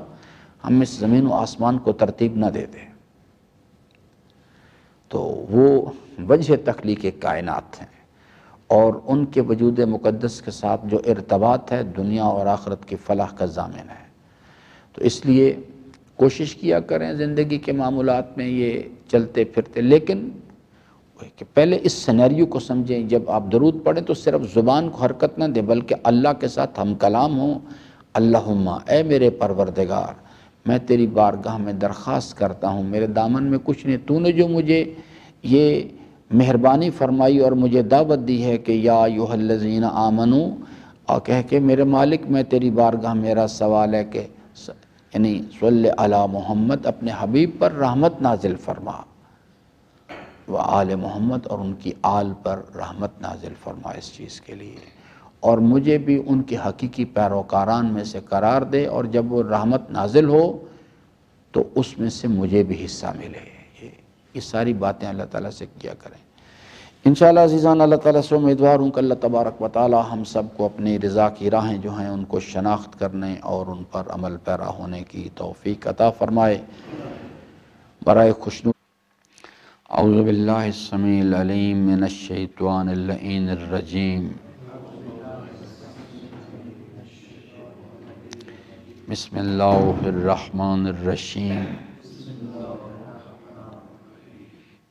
ہم اس زمین و آسمان کو ترتیب نہ دیتے۔ تو وہ وجہ تخلیق کائنات ہیں، اور ان کے وجود مقدس کے ساتھ جو ارتباط ہے دنیا اور آخرت کی فلاح کا ضامن ہے۔ تو اس لیے کوشش کیا کریں زندگی کے معمولات میں یہ چلتے پھرتے، لیکن کہ پہلے اس سینیریو کو سمجھیں، جب آپ درود پڑھیں تو صرف زبان کو حرکت نہ دیں بلکہ اللہ کے ساتھ ہم کلام ہوں۔ اللہم، اے میرے پروردگار، میں تیری بارگاہ میں درخواست کرتا ہوں، میرے دامن میں کچھ نہیں، تو نے جو مجھے یہ مہربانی فرمائی اور مجھے دعوت دی ہے کہ یا ایھا الذین آمنو، اور کہہ کے میرے مالک میں تیری بارگاہ میرا سوال ہے کہ یعنی صلی علی محمد، اپنے حبیب پر رحمت نازل فرما، و آل محمد، اور ان کی آل پر رحمت نازل فرما اس چیز کے لیے، اور مجھے بھی ان کے حقیقی پیروکاران میں سے قرار دے، اور جب وہ رحمت نازل ہو تو اس میں سے مجھے بھی حصہ ملے۔ یہ ساری باتیں اللہ تعالیٰ سے کیا کریں۔ انشاءاللہ عزیزان، اللہ تعالیٰ سے امیدوار ہوں کہ اللہ تبارک و تعالیٰ ہم سب کو اپنی رضا کی راہیں جو ہیں ان کو شناخت کرنے اور ان پر عمل پیرا ہونے کی توفیق عطا فرمائے۔ برائے خوشنو اعوذ باللہ السمیع العلیم من الشیطان اللعین الرجیم، بسم اللہ الرحمن الرحیم،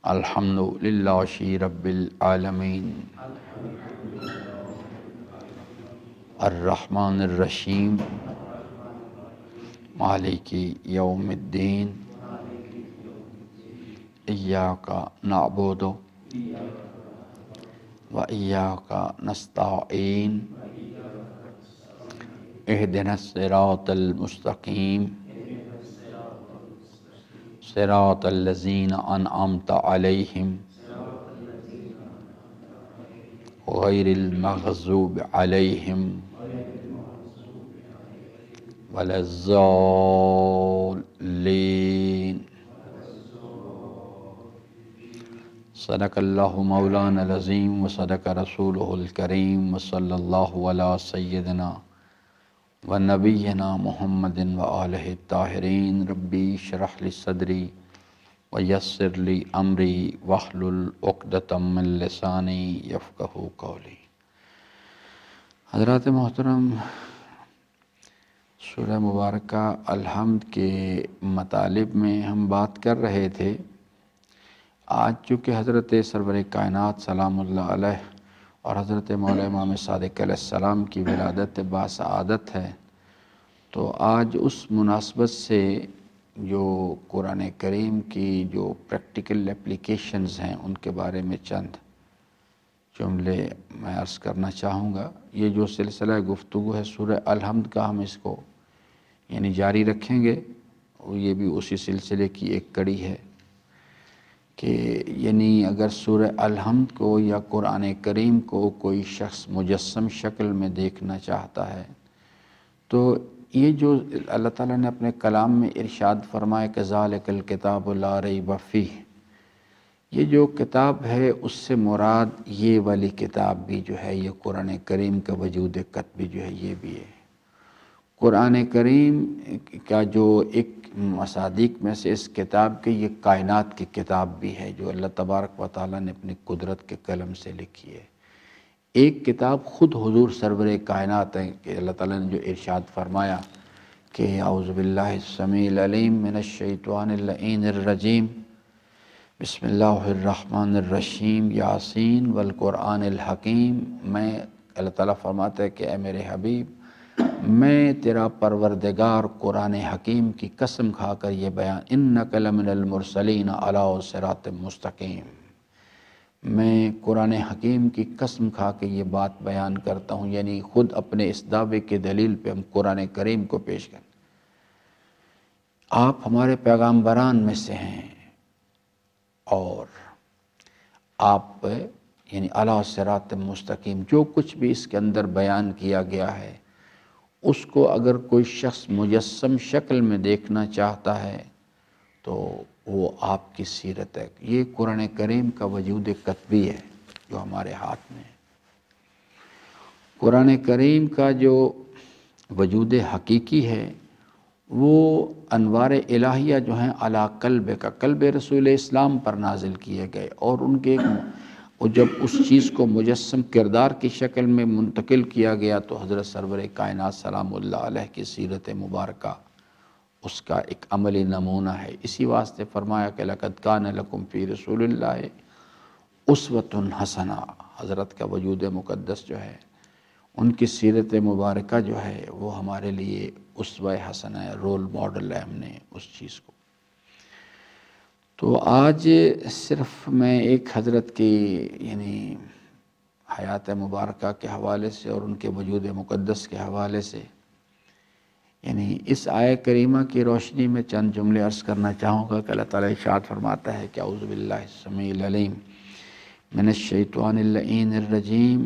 الحمد للہ رب العالمین، الرحمن الرحیم، مالک یوم الدین، ایاک نعبد و ایاک نستعین، اہدنا الصراط المستقیم، صراط الذین انعمت علیہم غیر المغضوب علیہم ولا الضالین۔ صدق اللہ مولانا العظیم و صدق رسولہ الکریم، و صلی اللہ علی سیدنا و نبینا محمد و آلہ الطاہرین۔ ربی اشرح لی صدری و یسر لی امری واحلل عقدۃ من لسانی یفقہوا قولی۔ حضرات محترم، سورہ مبارکہ الحمد کے مطالب میں ہم بات کر رہے تھے۔ آج چونکہ حضرت سرور کائنات سلام اللہ علیہ اور حضرت مولا امام صادق علیہ السلام کی ولادت باسعادت ہے، تو آج اس مناسبت سے جو قرآن کریم کی جو پریکٹیکل اپلیکیشنز ہیں ان کے بارے میں چند جملے میں عرض کرنا چاہوں گا۔ یہ جو سلسلہ گفتگو ہے سورہ الحمد کا، ہم اس کو یعنی جاری رکھیں گے، یہ بھی اسی سلسلے کی ایک کڑی ہے کہ یعنی اگر سورہ الحمد کو یا قرآن کریم کو کوئی شخص مجسم شکل میں دیکھنا چاہتا ہے تو یہ جو اللہ تعالیٰ نے اپنے کلام میں ارشاد فرمایا کہ ذالک الکتاب لا ریب فیہ، یہ جو کتاب ہے اس سے مراد یہ والی کتاب بھی جو ہے، یہ قرآن کریم کا وجود کتبی جو ہے یہ بھی ہے۔ قرآن کریم کا جو ایک مصادیق میں سے اس کتاب کے یہ کائنات کی کتاب بھی ہے جو اللہ تبارک و تعالیٰ نے اپنی قدرت کے قلم سے لکھی ہے۔ ایک کتاب خود حضور سرور کائنات ہے کہ اللہ تعالیٰ نے جو ارشاد فرمایا کہ اعوذ باللہ السمیع العلیم من الشیطان اللعین الرجیم، بسم اللہ الرحمن الرحیم، یاسین والقرآن الحکیم۔ میں اللہ تعالیٰ فرماتا ہے کہ اے میرے حبیب، میں تیرا پروردگار قرآن حکیم کی قسم کھا کر یہ بیان، انک لمن المرسلین علی صراط مستقیم، میں قرآن حکیم کی قسم کھا کے یہ بات بیان کرتا ہوں، یعنی خود اپنے اس دعوے کے دلیل پہ ہم قرآن کریم کو پیش کریں۔ آپ ہمارے پیغامبران میں سے ہیں اور آپ یعنی علی صراط مستقیم، جو کچھ بھی اس کے اندر بیان کیا گیا ہے اس کو اگر کوئی شخص مجسم شکل میں دیکھنا چاہتا ہے تو وہ آپ کی سیرت ہے۔ یہ قرآن کریم کا وجود کتبی ہے جو ہمارے ہاتھ میں ہے۔ قرآن کریم کا جو وجود حقیقی ہے وہ انوار الہیہ جو ہیں علی قلب کا، قلب رسول اسلام پر نازل کیے گئے، اور ان کے جب اس چیز کو مجسم کردار کی شکل میں منتقل کیا گیا تو حضرت سرور کائنات سلام اللہ علیہ کی سیرت مبارکہ اس کا ایک عملی نمونہ ہے۔ اسی واسطے فرمایا کہ لقد کان لکم فی رسول اللہ اسوۃ حسنہ، حضرت کا وجود مقدس جو ہے، ان کی سیرت مبارکہ جو ہے وہ ہمارے لیے اسوہ حسنہ ہے، رول ماڈل ہے ہم نے اس چیز کو۔ تو آج صرف میں ایک حضرت کی یعنی حیات مبارکہ کے حوالے سے اور ان کے وجود مقدس کے حوالے سے یعنی اس آیہ کریمہ کی روشنی میں چند جملے عرض کرنا چاہوں گا کہ اللہ تعالیٰ ارشاد فرماتا ہے کہ اعوذ باللہ السمیع العلیم من الشیطان اللعین الرجیم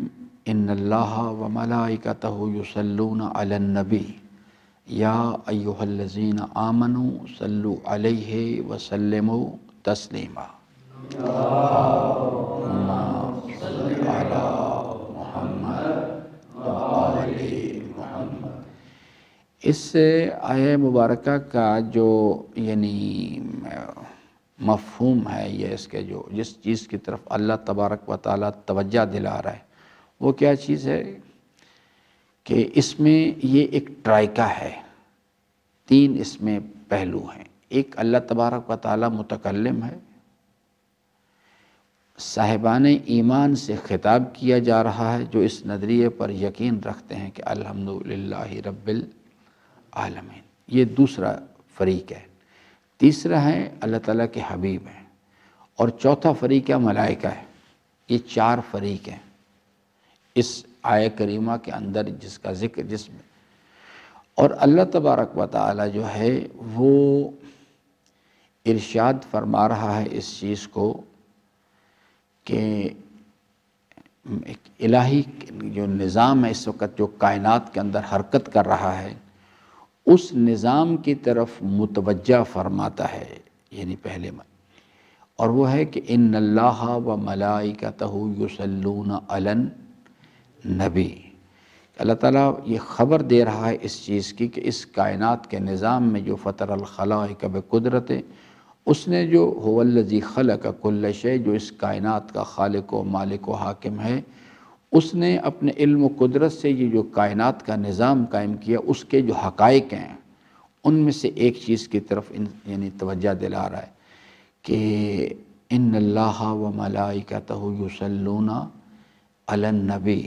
ان اللہ وملائکتہ یصلون علی النبی یا ایہا الذین آمنوا صلوا علیہ وسلموا تسلیما۔ اللہم صل علی محمد وآل محمد۔ اس آیہ مبارکہ کا جو یعنی مفہوم ہے، یہ اس کے جو جس چیز کی طرف اللہ تبارک و تعالیٰ توجہ دلا رہا ہے وہ کیا چیز ہے کہ اس میں یہ ایک ٹرائکہ ہے، تین اس میں پہلو ہیں۔ ایک اللہ تبارک و تعالیٰ متکلم ہے، صاحبان ایمان سے خطاب کیا جا رہا ہے جو اس نظریے پر یقین رکھتے ہیں کہ الحمدللہ رب العالمین، یہ دوسرا فریق ہے۔ تیسرا ہے اللہ تعالیٰ کے حبیب ہیں، اور چوتھا فریق ہے ملائکہ ہے۔ یہ چار فریق ہیں اس آیہ کریمہ کے اندر جس کا ذکر جس میں، اور اللہ تبارک و تعالی جو ہے وہ ارشاد فرما رہا ہے اس چیز کو کہ ایک الہی جو نظام ہے اس وقت جو کائنات کے اندر حرکت کر رہا ہے اس نظام کی طرف متوجہ فرماتا ہے، یعنی پہلے میں، اور وہ ہے کہ ان اللہ و ملائکتہ یصلون علی النبی۔ اللہ تعالیٰ یہ خبر دے رہا ہے اس چیز کی کہ اس کائنات کے نظام میں جو فطر الخلائق بقدرت ہے، اس نے جو هو الذی خلق کل شیء، جو اس کائنات کا خالق و مالک و حاکم ہے، اس نے اپنے علم و قدرت سے یہ جو کائنات کا نظام قائم کیا، اس کے جو حقائق ہیں ان میں سے ایک چیز کی طرف یعنی توجہ دلا رہا ہے کہ ان اللہ و ملائکتہ یصلون علی النبی۔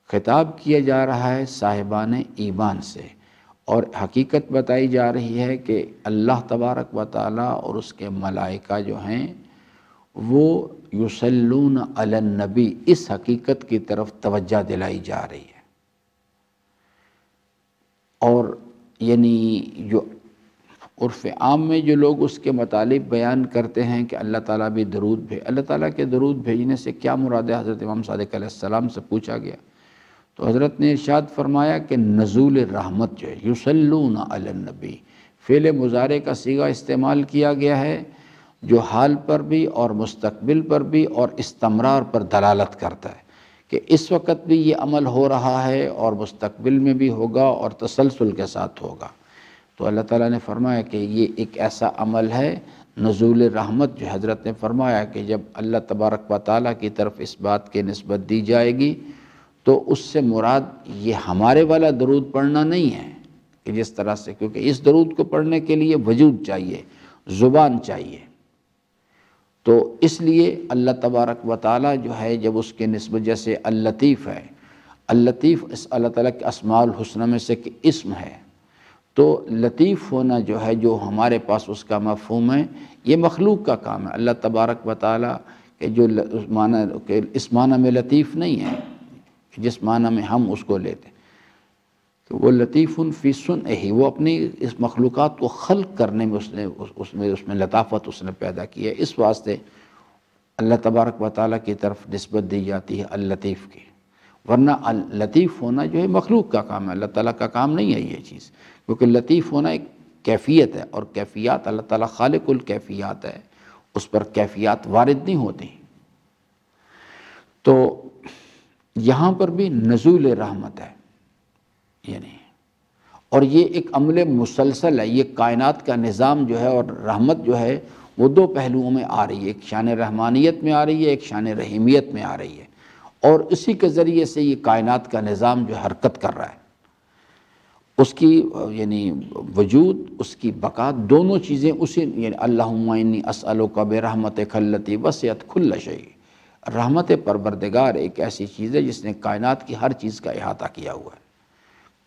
خطاب کیا جا رہا ہے صاحبان ایمان سے، اور حقیقت بتائی جا رہی ہے کہ اللہ تبارک و تعالیٰ اور اس کے ملائکہ جو ہیں وہ یصلون علی النبی، اس حقیقت کی طرف توجہ دلائی جا رہی ہے۔ اور یعنی جو عرف عام میں جو لوگ اس کے مطالب بیان کرتے ہیں کہ اللہ تعالیٰ بھی درود بھیج، اللہ تعالیٰ کے درود بھیجنے سے کیا مراد ہے، حضرت امام صادق علیہ السلام سے پوچھا گیا تو حضرت نے ارشاد فرمایا کہ نزول رحمت جو ہے، یصلون علی النبی، فعل مضارع کا صیغہ استعمال کیا گیا ہے جو حال پر بھی اور مستقبل پر بھی اور استمرار پر دلالت کرتا ہے کہ اس وقت بھی یہ عمل ہو رہا ہے اور مستقبل میں بھی ہوگا اور تسلسل کے ساتھ ہوگا۔ تو اللہ تعالیٰ نے فرمایا کہ یہ ایک ایسا عمل ہے نزول رحمت، جو حضرت نے فرمایا کہ جب اللہ تبارک و تعالیٰ کی طرف اس بات کی نسبت دی جائے گی تو اس سے مراد یہ ہمارے والا درود پڑھنا نہیں ہے کہ جس طرح سے، کیونکہ اس درود کو پڑھنے کے لیے وجود چاہیے، زبان چاہیے، تو اس لیے اللہ تبارک و تعالیٰ جو ہے جب اس کے نسبت، جیسے اللطیف ہے، اللطیف اس اللہ تعالیٰ کے اسماء الحسنہ میں سے کہ اسم ہے، تو لطیف ہونا جو ہے جو ہمارے پاس اس کا مفہوم ہے، یہ مخلوق کا کام ہے۔ اللہ تبارک و تعالیٰ کے جو اس معنی میں لطیف نہیں ہے جس معنی میں ہم اس کو لیتے، تو وہ لطیف فی صنعہ، وہ اپنی اس مخلوقات کو خلق کرنے میں اس میں لطافت اس نے پیدا کی ہے۔ اس واسطے اللہ تبارک و تعالیٰ کی طرف نسبت دی جاتی ہے اللطیف کی۔ ورنہ لطیف ہونا جو ہے مخلوق کا کام ہے، اللہ تعالیٰ کا کام نہیں ہے یہ چیز، کیونکہ لطیف ہونا ایک کیفیت ہے، اور کیفیات اللہ تعالیٰ خالق الکیفیات ہے، اس پر کیفیات وارد نہیں ہوتی۔ تو یہاں پر بھی نزول رحمت ہے، یعنی اور یہ ایک عمل مسلسل ہے، یہ کائنات کا نظام جو ہے، اور رحمت جو ہے وہ دو پہلوؤں میں آ رہی ہے، ایک شان رحمانیت میں آ رہی ہے، ایک شان رحیمیت میں آ رہی ہے، اور اسی کے ذریعے سے یہ کائنات کا نظام جو حرکت کر رہا ہے، اس کی یعنی وجود، اس کی بقا، دونوں چیزیں اسی، یعنی اللہم انی اسألک برحمتک التی وسعت کل شیء، رحمت پروردگار ایک ایسی چیز ہے جس نے کائنات کی ہر چیز کا احاطہ کیا ہوا ہے،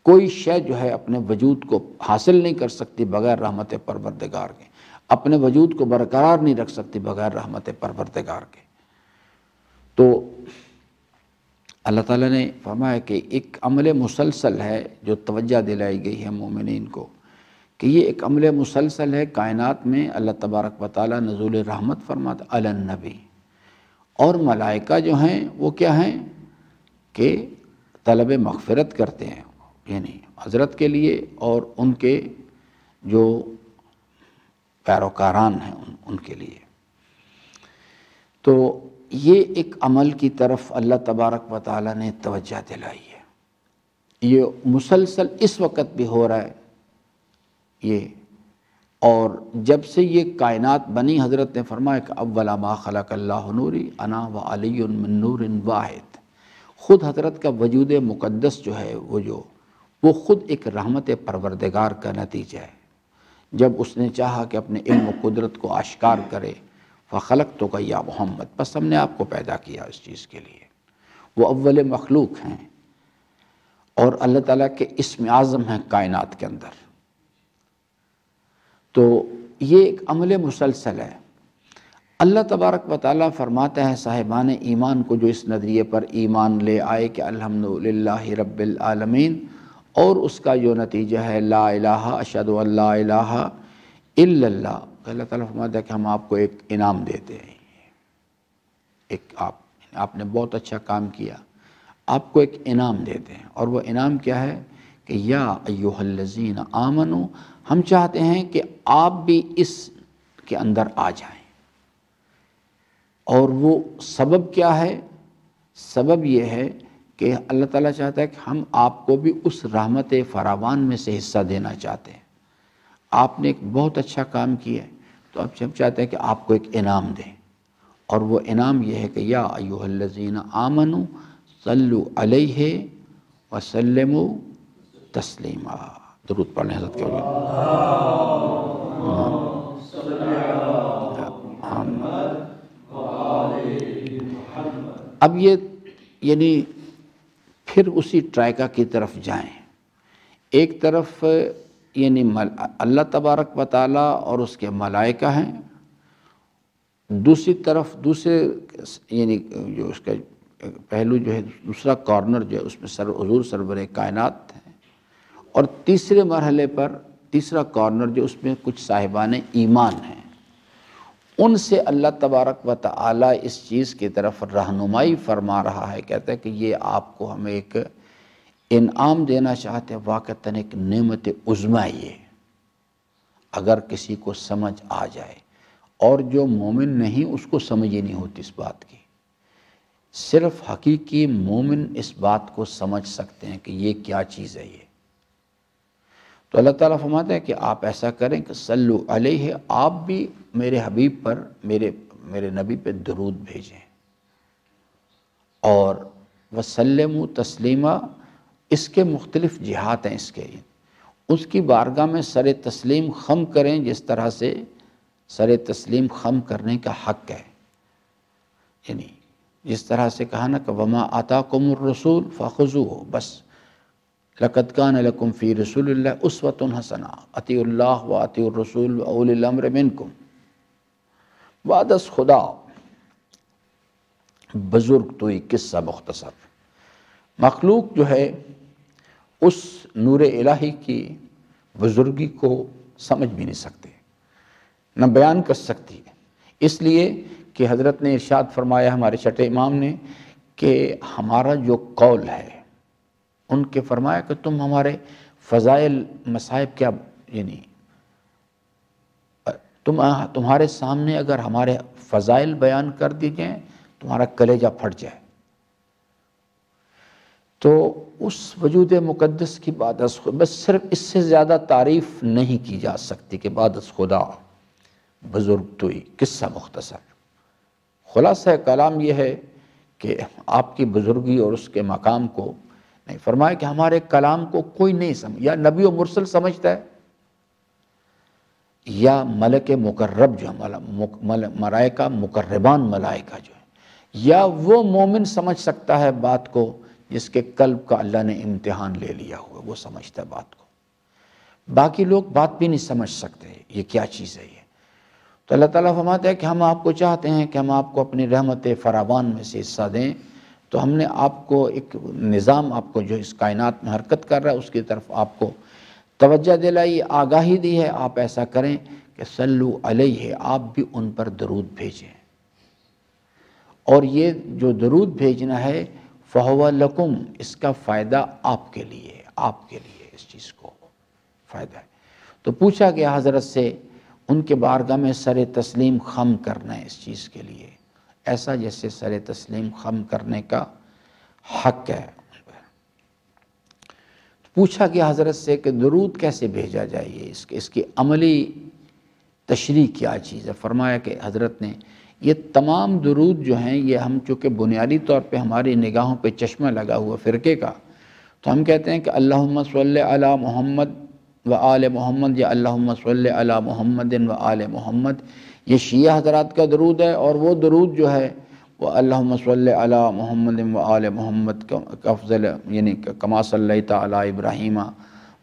کوئی شے جو ہے اپنے وجود کو حاصل نہیں کر سکتی بغیر رحمت پروردگار کے، اپنے وجود کو برقرار نہیں رکھ سکتی بغیر رحمت پروردگار کے۔ تو اللہ تعالیٰ نے فرمایا کہ ایک عمل مسلسل ہے جو توجہ دلائی گئی ہے مومنین کو، کہ یہ ایک عمل مسلسل ہے کائنات میں، اللہ تبارک و تعالیٰ نزول رحمت فرماتا علی النبی، اور ملائکہ جو ہیں وہ کیا ہیں کہ طلب مغفرت کرتے ہیں، یعنی حضرت کے لیے اور ان کے جو پیروکاران ہیں ان کے لیے۔ تو یہ ایک عمل کی طرف اللہ تبارک و تعالیٰ نے توجہ دلائی ہے، یہ مسلسل اس وقت بھی ہو رہا ہے یہ، اور جب سے یہ کائنات بنی حضرت نے فرمایا کہ اول ما خلق اللہ نوری انا و علی من نور واحد، خود حضرت کا وجود مقدس جو ہے وہ خود ایک رحمت پروردگار کا نتیجہ ہے۔ جب اس نے چاہا کہ اپنے علم و قدرت کو آشکار کرے، فخلقتک یا محمد، بس ہم نے آپ کو پیدا کیا اس چیز کے لیے، وہ اول مخلوق ہیں اور اللہ تعالیٰ کے اسم اعظم ہیں کائنات کے اندر۔ تو یہ ایک عمل مسلسل ہے۔ اللہ تبارک و تعالیٰ فرماتا ہے صاحبان ایمان کو جو اس نظریے پر ایمان لے آئے کہ الحمدللہ رب العالمین، اور اس کا جو نتیجہ ہے لا الہ اشہد ان لا الہ الا اللہ، اللہ تعالیٰ فرماتا ہے کہ ہم آپ کو ایک انعام دیتے ہیں، ایک آپ نے بہت اچھا کام کیا، آپ کو ایک انعام دیتے ہیں، اور وہ انعام کیا ہے کہ یا ایھا الذین آمنوا، ہم چاہتے ہیں کہ آپ بھی اس کے اندر آ جائیں، اور وہ سبب کیا ہے؟ سبب یہ ہے کہ اللہ تعالیٰ چاہتا ہے کہ ہم آپ کو بھی اس رحمت فراوان میں سے حصہ دینا چاہتے ہیں، آپ نے ایک بہت اچھا کام کیا ہے تو اب ہم چاہتے ہیں کہ آپ کو ایک انعام دیں، اور وہ انعام یہ ہے کہ یا ایھا الذین آمنوا صلوا علیہ وسلموا تسلیما، درود پڑھ لیں حضرت کے اوپر۔ اب یہ یعنی پھر اسی ٹرائکا کی طرف جائیں، ایک طرف یعنی اللہ تبارک و تعالیٰ اور اس کے ملائکہ ہیں، دوسری طرف دوسرے یعنی جو اس کا پہلو جو ہے، دوسرا کارنر جو ہے اس میں حضور سرور کائنات ہیں، اور تیسرے مرحلے پر تیسرا کارنر جو اس میں کچھ صاحبان ایمان ہیں، ان سے اللہ تبارک و تعالیٰ اس چیز کی طرف رہنمائی فرما رہا ہے، کہتا ہے کہ یہ آپ کو ہم ایک انعام دینا چاہتے ہیں، واقعتاً ایک نعمت عظمیٰ یہ، اگر کسی کو سمجھ آ جائے، اور جو مومن نہیں اس کو سمجھ ہی نہیں ہوتی اس بات کی، صرف حقیقی مومن اس بات کو سمجھ سکتے ہیں کہ یہ کیا چیز ہے یہ۔ تو اللہ تعالیٰ فرماتا ہے کہ آپ ایسا کریں کہ صلو علیہ، آپ بھی میرے حبیب پر، میرے نبی پہ درود بھیجیں، اور وسلموا تسلیما، اس کے مختلف جہات ہیں، اس کی بارگاہ میں سر تسلیم خم کریں، جس طرح سے سر تسلیم خم کرنے کا حق ہے، یعنی جس طرح سے کہا نا کہ وما آتاکم الرسول فخذوہ، بس لقد کان لکم فی رسول اللہ اسوۃ حسنہ، اطیعوا اللہ و اطیعوا الرسول و اولی الامر منکم، بعد از خدا بزرگ توئی قصہ مختصر، مخلوق جو ہے اس نور الہی کی بزرگی کو سمجھ بھی نہیں سکتے، نہ بیان کر سکتی ہے، اس لیے کہ حضرت نے ارشاد فرمایا ہمارے چھٹے امام نے کہ ہمارا جو قول ہے، ان کے فرمایا کہ تم ہمارے فضائل مصائب کیا، یعنی تمہارے سامنے اگر ہمارے فضائل بیان کر دی جائیں تمہارا کلیجہ پھٹ جائے۔ تو اس وجود مقدس کی بعد از خدا، بس صرف اس سے زیادہ تعریف نہیں کی جا سکتی کہ بعد از خدا بزرگ توئی۔ قصہ مختصر خلاصہ کلام یہ ہے کہ آپ کی بزرگی اور اس کے مقام کو نہیں فرمایا کہ ہمارے کلام کو کوئی نہیں سمجھ، یا نبی و مرسل سمجھتا ہے، یا ملک مقرب جو ملائکہ مقربان ملائکہ جو ہے، یا وہ مومن سمجھ سکتا ہے بات کو جس کے قلب کا اللہ نے امتحان لے لیا ہوا، وہ سمجھتا ہے بات کو۔ باقی لوگ بات بھی نہیں سمجھ سکتے یہ کیا چیز ہے یہ۔ تو اللہ تعالیٰ فرماتا ہے کہ ہم آپ کو چاہتے ہیں کہ ہم آپ کو اپنی رحمت فراوان میں سے حصہ دیں، تو ہم نے آپ کو ایک نظام، آپ کو جو اس کائنات میں حرکت کر رہا ہے اس کی طرف آپ کو توجہ دلائی، آگاہی دی ہے۔ آپ ایسا کریں کہ صلو علیہ، آپ بھی ان پر درود بھیجیں، اور یہ جو درود بھیجنا ہے فَهُوَ لَكُمْ، اس کا فائدہ آپ کے لیے، آپ کے لیے اس چیز کو فائدہ ہے۔ تو پوچھا گیا حضرت سے ان کے بارگاہ میں سر تسلیم خم کرنا ہے اس چیز کے لیے، ایسا جیسے سر تسلیم خم کرنے کا حق ہے۔ پوچھا گیا حضرت سے کہ درود کیسے بھیجا جائے، اس کی عملی تشریح کیا چیز ہے۔ فرمایا کہ حضرت نے یہ تمام درود جو ہیں یہ ہم چونکہ بنیادی طور پہ ہماری نگاہوں پہ چشمہ لگا ہوا فرقے کا، تو ہم کہتے ہیں کہ اللہم صلی علی محمد و آل محمد، یا اللہم صلی علی محمد و آل محمد، یہ شیعہ حضرات کا درود ہے۔ اور وہ درود جو ہے وہ اللہم صلی علی محمد و آل محمد کا افضل، یعنی کما صلیت علی ابراہیم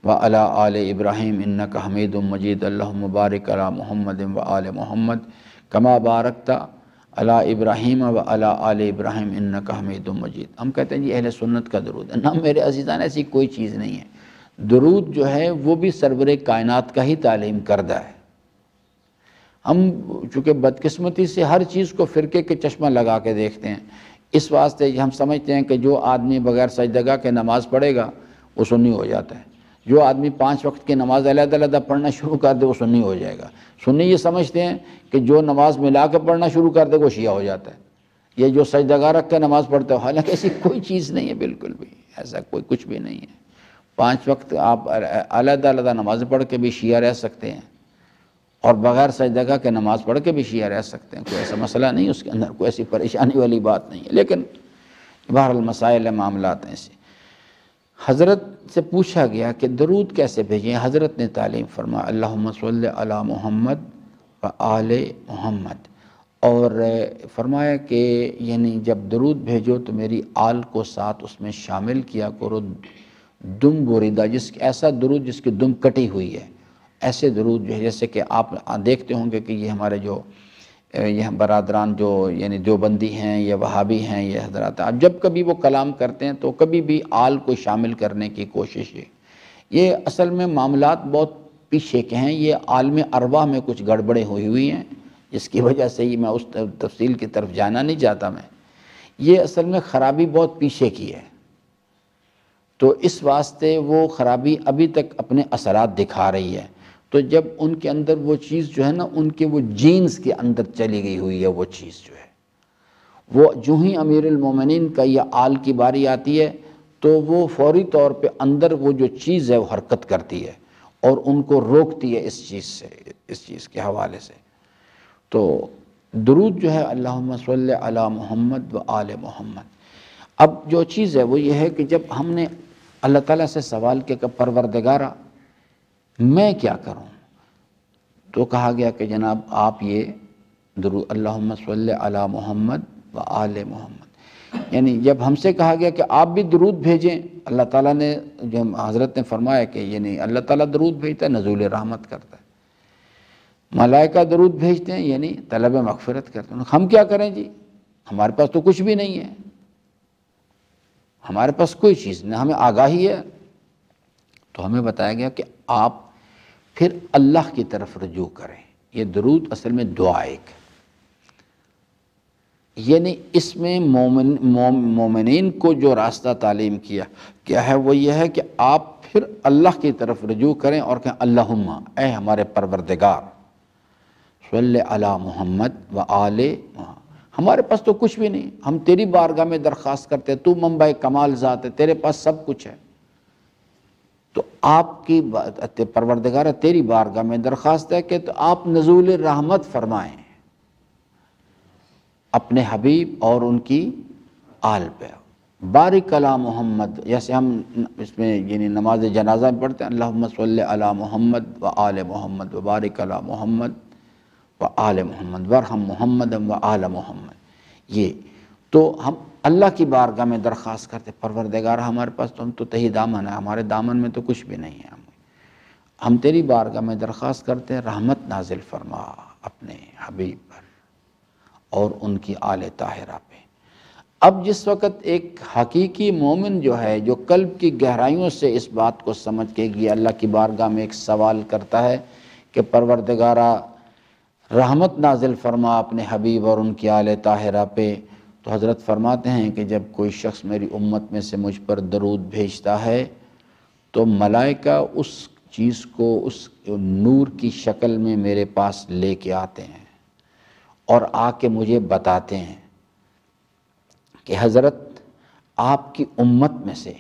و علی آل ابراہیم انک حمید مجید، اللہم بارک علی محمد و آل محمد کما بارکت علی ابراہیم و علی آل ابراہیم انک حمید مجید۔ ہم کہتے ہیں یہ اہل سنت کا درود ہے۔ نہ میرے عزیزان، ایسی کوئی چیز نہیں ہے۔ درود جو ہے وہ بھی سرور کائنات کا ہی تعلیم کردہ ہے۔ ہم چونکہ بدقسمتی سے ہر چیز کو فرقے کے چشمہ لگا کے دیکھتے ہیں، اس واسطے ہم سمجھتے ہیں کہ جو آدمی بغیر سجدگاہ کے نماز پڑھے گا وہ سنی ہو جاتا ہے، جو آدمی 5 وقت کی نماز علیحدہ علیحدہ پڑھنا شروع کر دے وہ سنی ہو جائے گا۔ سنی یہ سمجھتے ہیں کہ جو نماز ملا کے پڑھنا شروع کر دے وہ شیعہ ہو جاتا ہے، یہ جو سجدگاہ رکھ کے نماز پڑھتا ہے، حالانکہ ایسی کوئی چیز نہیں ہے، بالکل بھی ایسا کوئی کچھ بھی نہیں ہے۔ 5 وقت آپ علیحدہ علیحدہ نماز پڑھ کے بھی شیعہ رہ سکتے ہیں، اور بغیر سجدگاہ کے نماز پڑھ کے بھی شیعہ رہ سکتے ہیں، کوئی ایسا مسئلہ نہیں، اس کے اندر کوئی ایسی پریشانی والی بات نہیں ہے۔ لیکن بہرحال مسائل معاملات ہیں ایسے۔ حضرت سے پوچھا گیا کہ درود کیسے بھیجیں، حضرت نے تعلیم فرمایا اللہم صلی علی محمد و آل محمد، اور فرمایا کہ یعنی جب درود بھیجو تو میری آل کو ساتھ اس میں شامل کیا کرو، دم بریدہ، ایسا درود جس کی دم کٹی ہوئی ہے، ایسے درود جو ہے جیسے کہ آپ دیکھتے ہوں گے کہ یہ ہمارے جو یہ برادران جو یعنی دیوبندی ہیں یا وہابی ہیں، یہ حضرات آپ جب کبھی وہ کلام کرتے ہیں تو کبھی بھی آل کو شامل کرنے کی کوشش ہے۔ یہ اصل میں معاملات بہت پیچھے کے ہیں، یہ عالم ارواح میں کچھ گڑبڑیں ہوئی ہیں، جس کی وجہ سے ہی میں اس تفصیل کی طرف جانا نہیں چاہتا میں۔ یہ اصل میں خرابی بہت پیچھے کی ہے، تو اس واسطے وہ خرابی ابھی تک اپنے اثرات دکھا رہی ہے۔ تو جب ان کے اندر وہ چیز جو ہے نا، ان کے وہ جینز کے اندر چلی گئی ہوئی ہے، وہ چیز جو ہے وہ جو ہی امیر المومنین کا یا آل کی باری آتی ہے تو وہ فوری طور پہ اندر وہ جو چیز ہے وہ حرکت کرتی ہے اور ان کو روکتی ہے اس چیز سے، اس چیز کے حوالے سے۔ تو درود جو ہے اللہم صلی علی محمد و آل محمد۔ اب جو چیز ہے وہ یہ ہے کہ جب ہم نے اللہ تعالیٰ سے سوال کیا کہ پروردگارہ میں کیا کروں، تو کہا گیا کہ جناب آپ یہ درود اللہم صلی علی محمد و آل محمد، یعنی جب ہم سے کہا گیا کہ آپ بھی درود بھیجیں، اللہ تعالیٰ نے جو حضرت نے فرمایا کہ یعنی اللہ تعالیٰ درود بھیجتا ہے، نزول رحمت کرتا ہے، ملائکہ درود بھیجتے ہیں یعنی طلب مغفرت کرتے ہیں۔ ہم کیا کریں جی، ہمارے پاس تو کچھ بھی نہیں ہے، ہمارے پاس کوئی چیز نہیں، ہمیں آگاہی ہے۔ تو ہمیں بتایا گیا کہ آپ پھر اللہ کی طرف رجوع کریں۔ یہ درود اصل میں دعا ایک، یعنی اس میں مومنین کو جو راستہ تعلیم کیا ہے وہ یہ ہے کہ آپ پھر اللہ کی طرف رجوع کریں اور کہیں اللہم، اے ہمارے پروردگار، صلی علی محمد و آل محمد، ہمارے پاس تو کچھ بھی نہیں، ہم تیری بارگاہ میں درخواست کرتے، تو منبع کمال ذات ہے، تیرے پاس سب کچھ ہے، تو آپ کی پروردگار تیری بارگاہ میں درخواست ہے کہ تو آپ نزول رحمت فرمائیں اپنے حبیب اور ان کی آل پہ، بارک علی محمد، جیسے ہم اس میں یعنی نماز جنازہ میں پڑھتے ہیں اللہم صلی علی محمد و آل محمد و بارک علی محمد و آل محمد ورحم محمد و آل محمد، یہ تو ہم اللہ کی بارگاہ میں درخواست کرتے پروردگار ہمارے پاس تو تہی دامن ہے، ہمارے دامن میں تو کچھ بھی نہیں ہے، ہم تیری بارگاہ میں درخواست کرتے ہیں رحمت نازل فرما اپنے حبیب پر اور ان کی آل طاہرہ پہ۔ اب جس وقت ایک حقیقی مومن جو ہے، جو قلب کی گہرائیوں سے اس بات کو سمجھ کے یہ اللہ کی بارگاہ میں ایک سوال کرتا ہے کہ پروردگارہ رحمت نازل فرما اپنے حبیب اور ان کی آل طاہرہ پہ، تو حضرت فرماتے ہیں کہ جب کوئی شخص میری امت میں سے مجھ پر درود بھیجتا ہے تو ملائکہ اس چیز کو اس نور کی شکل میں میرے پاس لے کے آتے ہیں اور آ کے مجھے بتاتے ہیں کہ حضرت آپ کی امت میں سے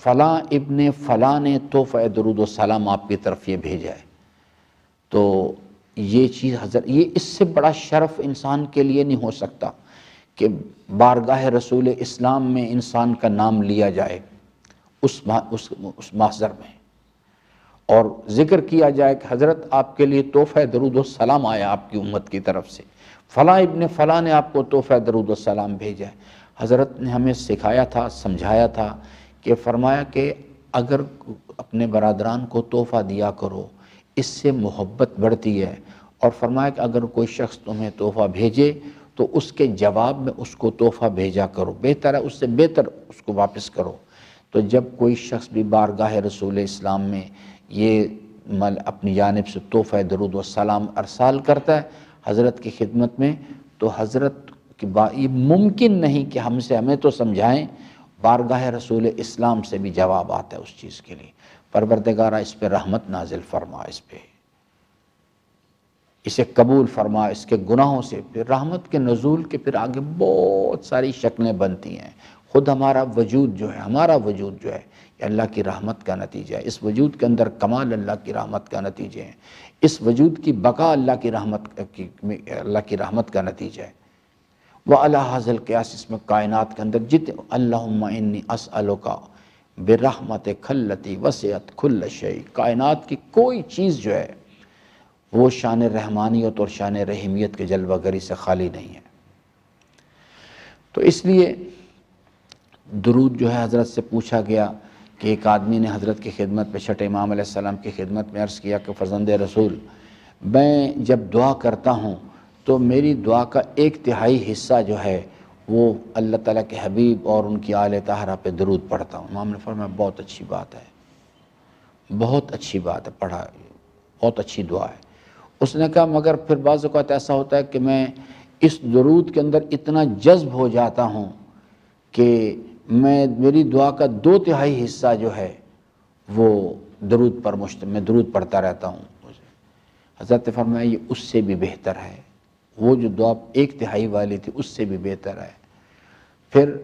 فلاں ابن فلاں نے تحفہ درود و سلام آپ کی طرف یہ بھیجا ہے، تو یہ چیز حضرت، یہ اس سے بڑا شرف انسان کے لیے نہیں ہو سکتا کہ بارگاہ رسول اسلام میں انسان کا نام لیا جائے اس محضر میں، اور ذکر کیا جائے کہ حضرت آپ کے لیے تحفہ درود و سلام آیا آپ کی امت کی طرف سے، فلاں ابن فلاں نے آپ کو تحفہ درود و سلام بھیجا ہے۔ حضرت نے ہمیں سکھایا تھا، سمجھایا تھا کہ فرمایا کہ اگر اپنے برادران کو تحفہ دیا کرو، اس سے محبت بڑھتی ہے، اور فرمایا کہ اگر کوئی شخص تمہیں تحفہ بھیجے تو اس کے جواب میں اس کو تحفہ بھیجا کرو، بہتر ہے اس سے بہتر اس کو واپس کرو۔ تو جب کوئی شخص بھی بارگاہ رسول اسلام میں یہ اپنی جانب سے تحفہ درود و سلام ارسال کرتا ہے حضرت کی خدمت میں، تو حضرت کی یہ ممکن نہیں کہ ہمیں تو سمجھائیں، بارگاہ رسول اسلام سے بھی جواب آتا ہے اس چیز کے لیے، پروردگارہ اس پہ رحمت نازل فرما، اس پہ اسے قبول فرما، اس کے گناہوں سے، پھر رحمت کے نزول کے پھر آگے بہت ساری شکلیں بنتی ہیں، خود ہمارا وجود جو ہے یہ اللہ کی رحمت کا نتیجہ ہے، اس وجود کے اندر کمال اللہ کی رحمت کا نتیجہ ہے، اس وجود کی بقا اللہ کی رحمت کا نتیجہ ہے۔ وَعَلَى هَذَا الْقِيَاسِ، اس میں کائنات کے اندر اللہم انی اسألک برحمتک التی وسعت کل شیء، کائنات کی کوئی چیز جو ہے وہ شان رحمانیت اور شان رحیمیت کے جلوہ گری سے خالی نہیں ہے۔ تو اس لیے درود جو ہے حضرت سے پوچھا گیا کہ ایک آدمی نے حضرت کی خدمت میں، چھٹے امام علیہ السلام کی خدمت میں عرض کیا کہ فرزند رسول، میں جب دعا کرتا ہوں تو میری دعا کا 1/3 حصہ جو ہے وہ اللہ تعالیٰ کے حبیب اور ان کی آل طاہرہ پہ درود پڑھتا ہوں۔ امام نے فرمایا بہت اچھی بات ہے، بہت اچھی بات ہے، پڑھا، بہت اچھی دعا ہے۔ اس نے کہا مگر پھر بعض اوقات ایسا ہوتا ہے کہ میں اس درود کے اندر اتنا جذب ہو جاتا ہوں کہ میری دعا کا 2/3 حصہ جو ہے وہ درود پر میں درود پڑھتا رہتا ہوں۔ حضرت نے فرمایا یہ اس سے بھی بہتر ہے، وہ جو دعا 1/3 والی تھی اس سے بھی بہتر ہے۔ پھر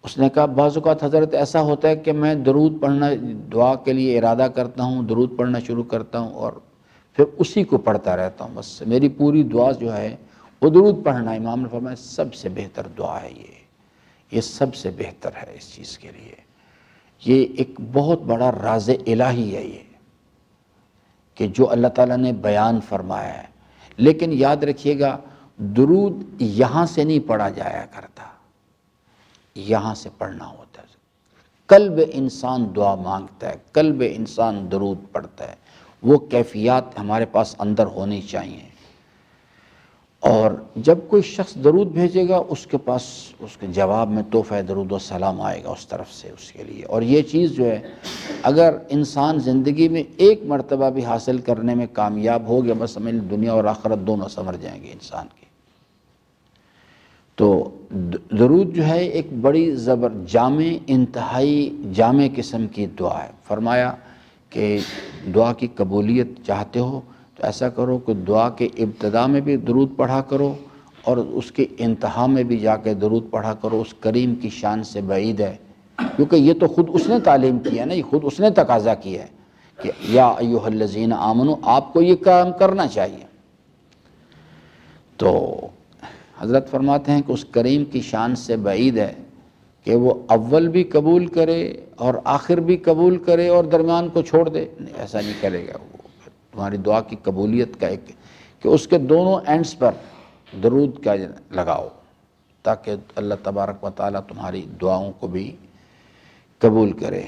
اس نے کہا بعض اوقات حضرت ایسا ہوتا ہے کہ میں درود پڑھنا، دعا کے لیے ارادہ کرتا ہوں، درود پڑھنا شروع کرتا ہوں اور پھر اسی کو پڑھتا رہتا ہوں، بس میری پوری دعا جو ہے وہ درود پڑھنا۔ امام نے فرمایا سب سے بہتر دعا ہے یہ سب سے بہتر ہے اس چیز کے لیے، یہ ایک بہت بڑا راز الہی ہے یہ کہ جو اللہ تعالیٰ نے بیان فرمایا ہے۔ لیکن یاد رکھیے گا درود یہاں سے نہیں پڑھا جایا کرتا، یہاں سے پڑھنا ہوتا ہے۔ قلب انسان دعا مانگتا ہے، قلب انسان درود پڑھتا ہے، وہ کیفیات ہمارے پاس اندر ہونی چاہیے۔ اور جب کوئی شخص درود بھیجے گا اس کے پاس اس کے جواب میں تحفہ درود و سلام آئے گا اس طرف سے اس کے لیے، اور یہ چیز جو ہے اگر انسان زندگی میں ایک مرتبہ بھی حاصل کرنے میں کامیاب ہو گیا، بس دنیا اور آخرت دونوں سنور جائیں گے انسان کی۔ تو درود جو ہے ایک بڑی جامع، انتہائی جامع قسم کی دعا ہے۔ فرمایا کہ دعا کی قبولیت چاہتے ہو تو ایسا کرو کہ دعا کے ابتدا میں بھی درود پڑھا کرو اور اس کے انتہا میں بھی جا کے درود پڑھا کرو۔ اس کریم کی شان سے بعید ہے، کیونکہ یہ تو خود اس نے تعلیم کیا ہے نا، یہ خود اس نے تقاضا کیا ہے کہ یا ایھا الذین آمنو، آپ کو یہ کام کرنا چاہیے۔ تو حضرت فرماتے ہیں کہ اس کریم کی شان سے بعید ہے کہ وہ اول بھی قبول کرے اور آخر بھی قبول کرے اور درمیان کو چھوڑ دے، نہیں، ایسا نہیں کرے گا وہ۔ تمہاری دعا کی قبولیت کا ایک کہ اس کے دونوں اینڈز پر درود کا لگاؤ تاکہ اللہ تبارک و تعالیٰ تمہاری دعاؤں کو بھی قبول کرے۔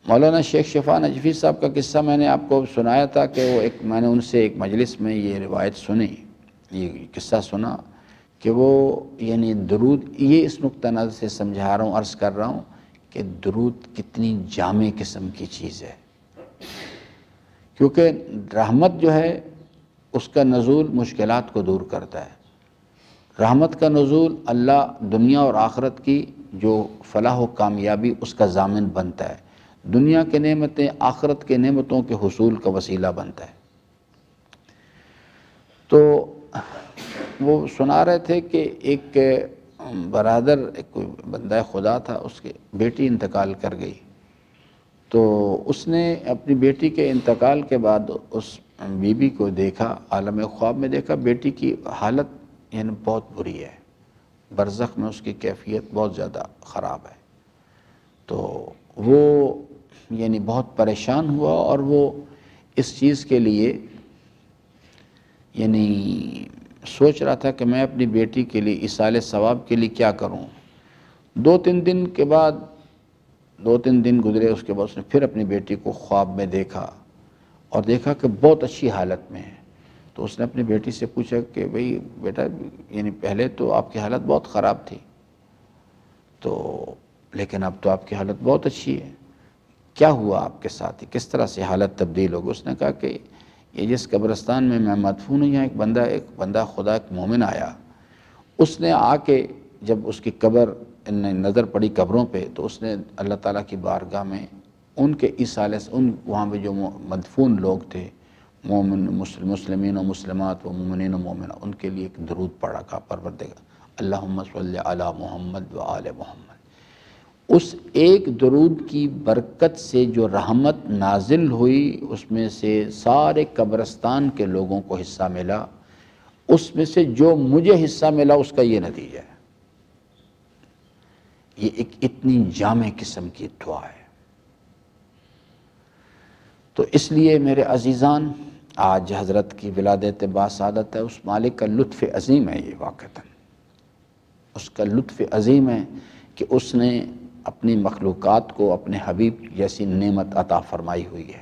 مولانا شیخ شفا نجفی صاحب کا قصہ میں نے آپ کو سنایا تھا کہ وہ میں نے ان سے ایک مجلس میں یہ روایت سنی، یہ قصہ سنا کہ وہ یعنی درود، یہ اس نقطہ نظر سے سمجھا رہا ہوں، عرض کر رہا ہوں کہ درود کتنی جامع قسم کی چیز ہے، کیونکہ رحمت جو ہے اس کا نزول مشکلات کو دور کرتا ہے۔ رحمت کا نزول اللہ دنیا اور آخرت کی جو فلاح و کامیابی اس کا ضامن بنتا ہے، دنیا کے نعمتیں آخرت کے نعمتوں کے حصول کا وسیلہ بنتا ہے۔ تو وہ سنا رہے تھے کہ ایک برادر، ایک کوئی بندہ خدا تھا، اس کے بیٹی انتقال کر گئی، تو اس نے اپنی بیٹی کے انتقال کے بعد اس بی بی کو دیکھا، عالم خواب میں دیکھا، بیٹی کی حالت یعنی بہت بری ہے، برزخ میں اس کی کیفیت بہت زیادہ خراب ہے۔ تو وہ یعنی بہت پریشان ہوا اور وہ اس چیز کے لیے یعنی سوچ رہا تھا کہ میں اپنی بیٹی کے لیے ایصال ثواب کے لیے کیا کروں۔ 2-3 دن کے بعد 2-3 دن گزرے، اس کے بعد اس نے پھر اپنی بیٹی کو خواب میں دیکھا اور دیکھا کہ بہت اچھی حالت میں ہے۔ تو اس نے اپنی بیٹی سے پوچھا کہ بھئی بیٹا، یعنی پہلے تو آپ کی حالت بہت خراب تھی، تو لیکن اب تو آپ کی حالت بہت اچھی ہے، کیا ہوا آپ کے ساتھ، کس طرح سے حالت تبدیل ہوگی؟ اس نے کہا کہ یہ جس قبرستان میں مدفون ہوں، یہاں ایک بندہ خدا، ایک مومن آیا، اس نے آ کے جب اس کی قبر نظر پڑی قبروں پہ، تو اس نے اللہ تعالیٰ کی بارگاہ میں ان کے ایصال سے وہاں پہ جو مدفون لوگ تھے، مومن مسلمین و مسلمات و مومنین و مومنہ، ان کے لیے ایک درود پڑھا، کہا پروردگار اللہم صلی علی محمد و آل محمد۔ اس ایک درود کی برکت سے جو رحمت نازل ہوئی، اس میں سے سارے قبرستان کے لوگوں کو حصہ ملا، اس میں سے جو مجھے حصہ ملا اس کا یہ نتیجہ ہے۔ یہ ایک اتنی جامع قسم کی دعا ہے۔ تو اس لیے میرے عزیزان، آج حضرت کی ولادت باسعادت ہے، اس مالک کا لطف عظیم ہے، یہ واقعتاً اس کا لطف عظیم ہے کہ اس نے اپنی مخلوقات کو اپنے حبیب جیسی نعمت عطا فرمائی ہوئی ہے،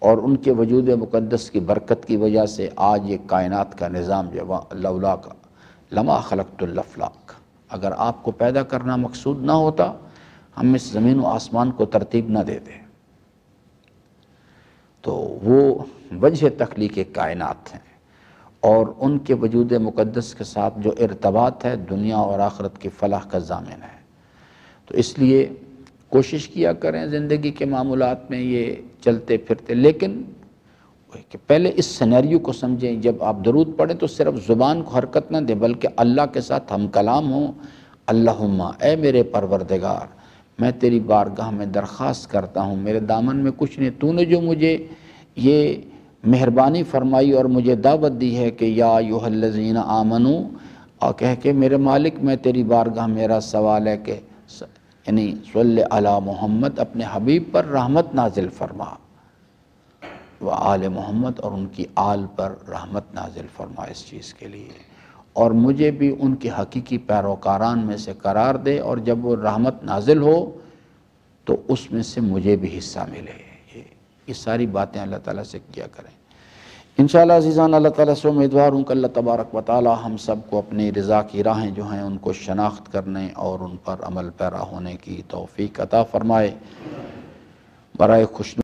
اور ان کے وجود مقدس کی برکت کی وجہ سے آج یہ کائنات کا نظام جو لولا کا لما خلقت الافلاق، اگر آپ کو پیدا کرنا مقصود نہ ہوتا، ہم اس زمین و آسمان کو ترتیب نہ دیتے۔ تو وہ وجہ تخلیق کائنات ہیں، اور ان کے وجود مقدس کے ساتھ جو ارتباط ہے دنیا اور آخرت کی فلاح کا ضامن ہے۔ تو اس لیے کوشش کیا کریں زندگی کے معاملات میں یہ چلتے پھرتے، لیکن کہ پہلے اس سینیریو کو سمجھیں، جب آپ درود پڑھیں تو صرف زبان کو حرکت نہ دیں، بلکہ اللہ کے ساتھ ہم کلام ہوں۔ اللہم، اے میرے پروردگار، میں تیری بارگاہ میں درخواست کرتا ہوں، میرے دامن میں کچھ نہیں، تو نے جو مجھے یہ مہربانی فرمائی اور مجھے دعوت دی ہے کہ یا ایھا الذین آمنو، اور کہہ کہ میرے مالک میں تیری بارگاہ میرا سوال ہے کہ یعنی صلی علی محمد، اپنے حبیب پر رحمت نازل فرما، و آل محمد، اور ان کی آل پر رحمت نازل فرما اس چیز کے لیے، اور مجھے بھی ان کے حقیقی پیروکاران میں سے قرار دے، اور جب وہ رحمت نازل ہو تو اس میں سے مجھے بھی حصہ ملے۔ یہ ساری باتیں اللہ تعالیٰ سے کیا کریں۔ انشاءاللہ عزیزان، اللہ تعالیٰ سے امیدوار ہوں کہ اللہ تبارک و تعالیٰ ہم سب کو اپنی رضا کی راہیں جو ہیں ان کو شناخت کرنے اور ان پر عمل پیرا ہونے کی توفیق عطا فرمائے۔ برائے خوش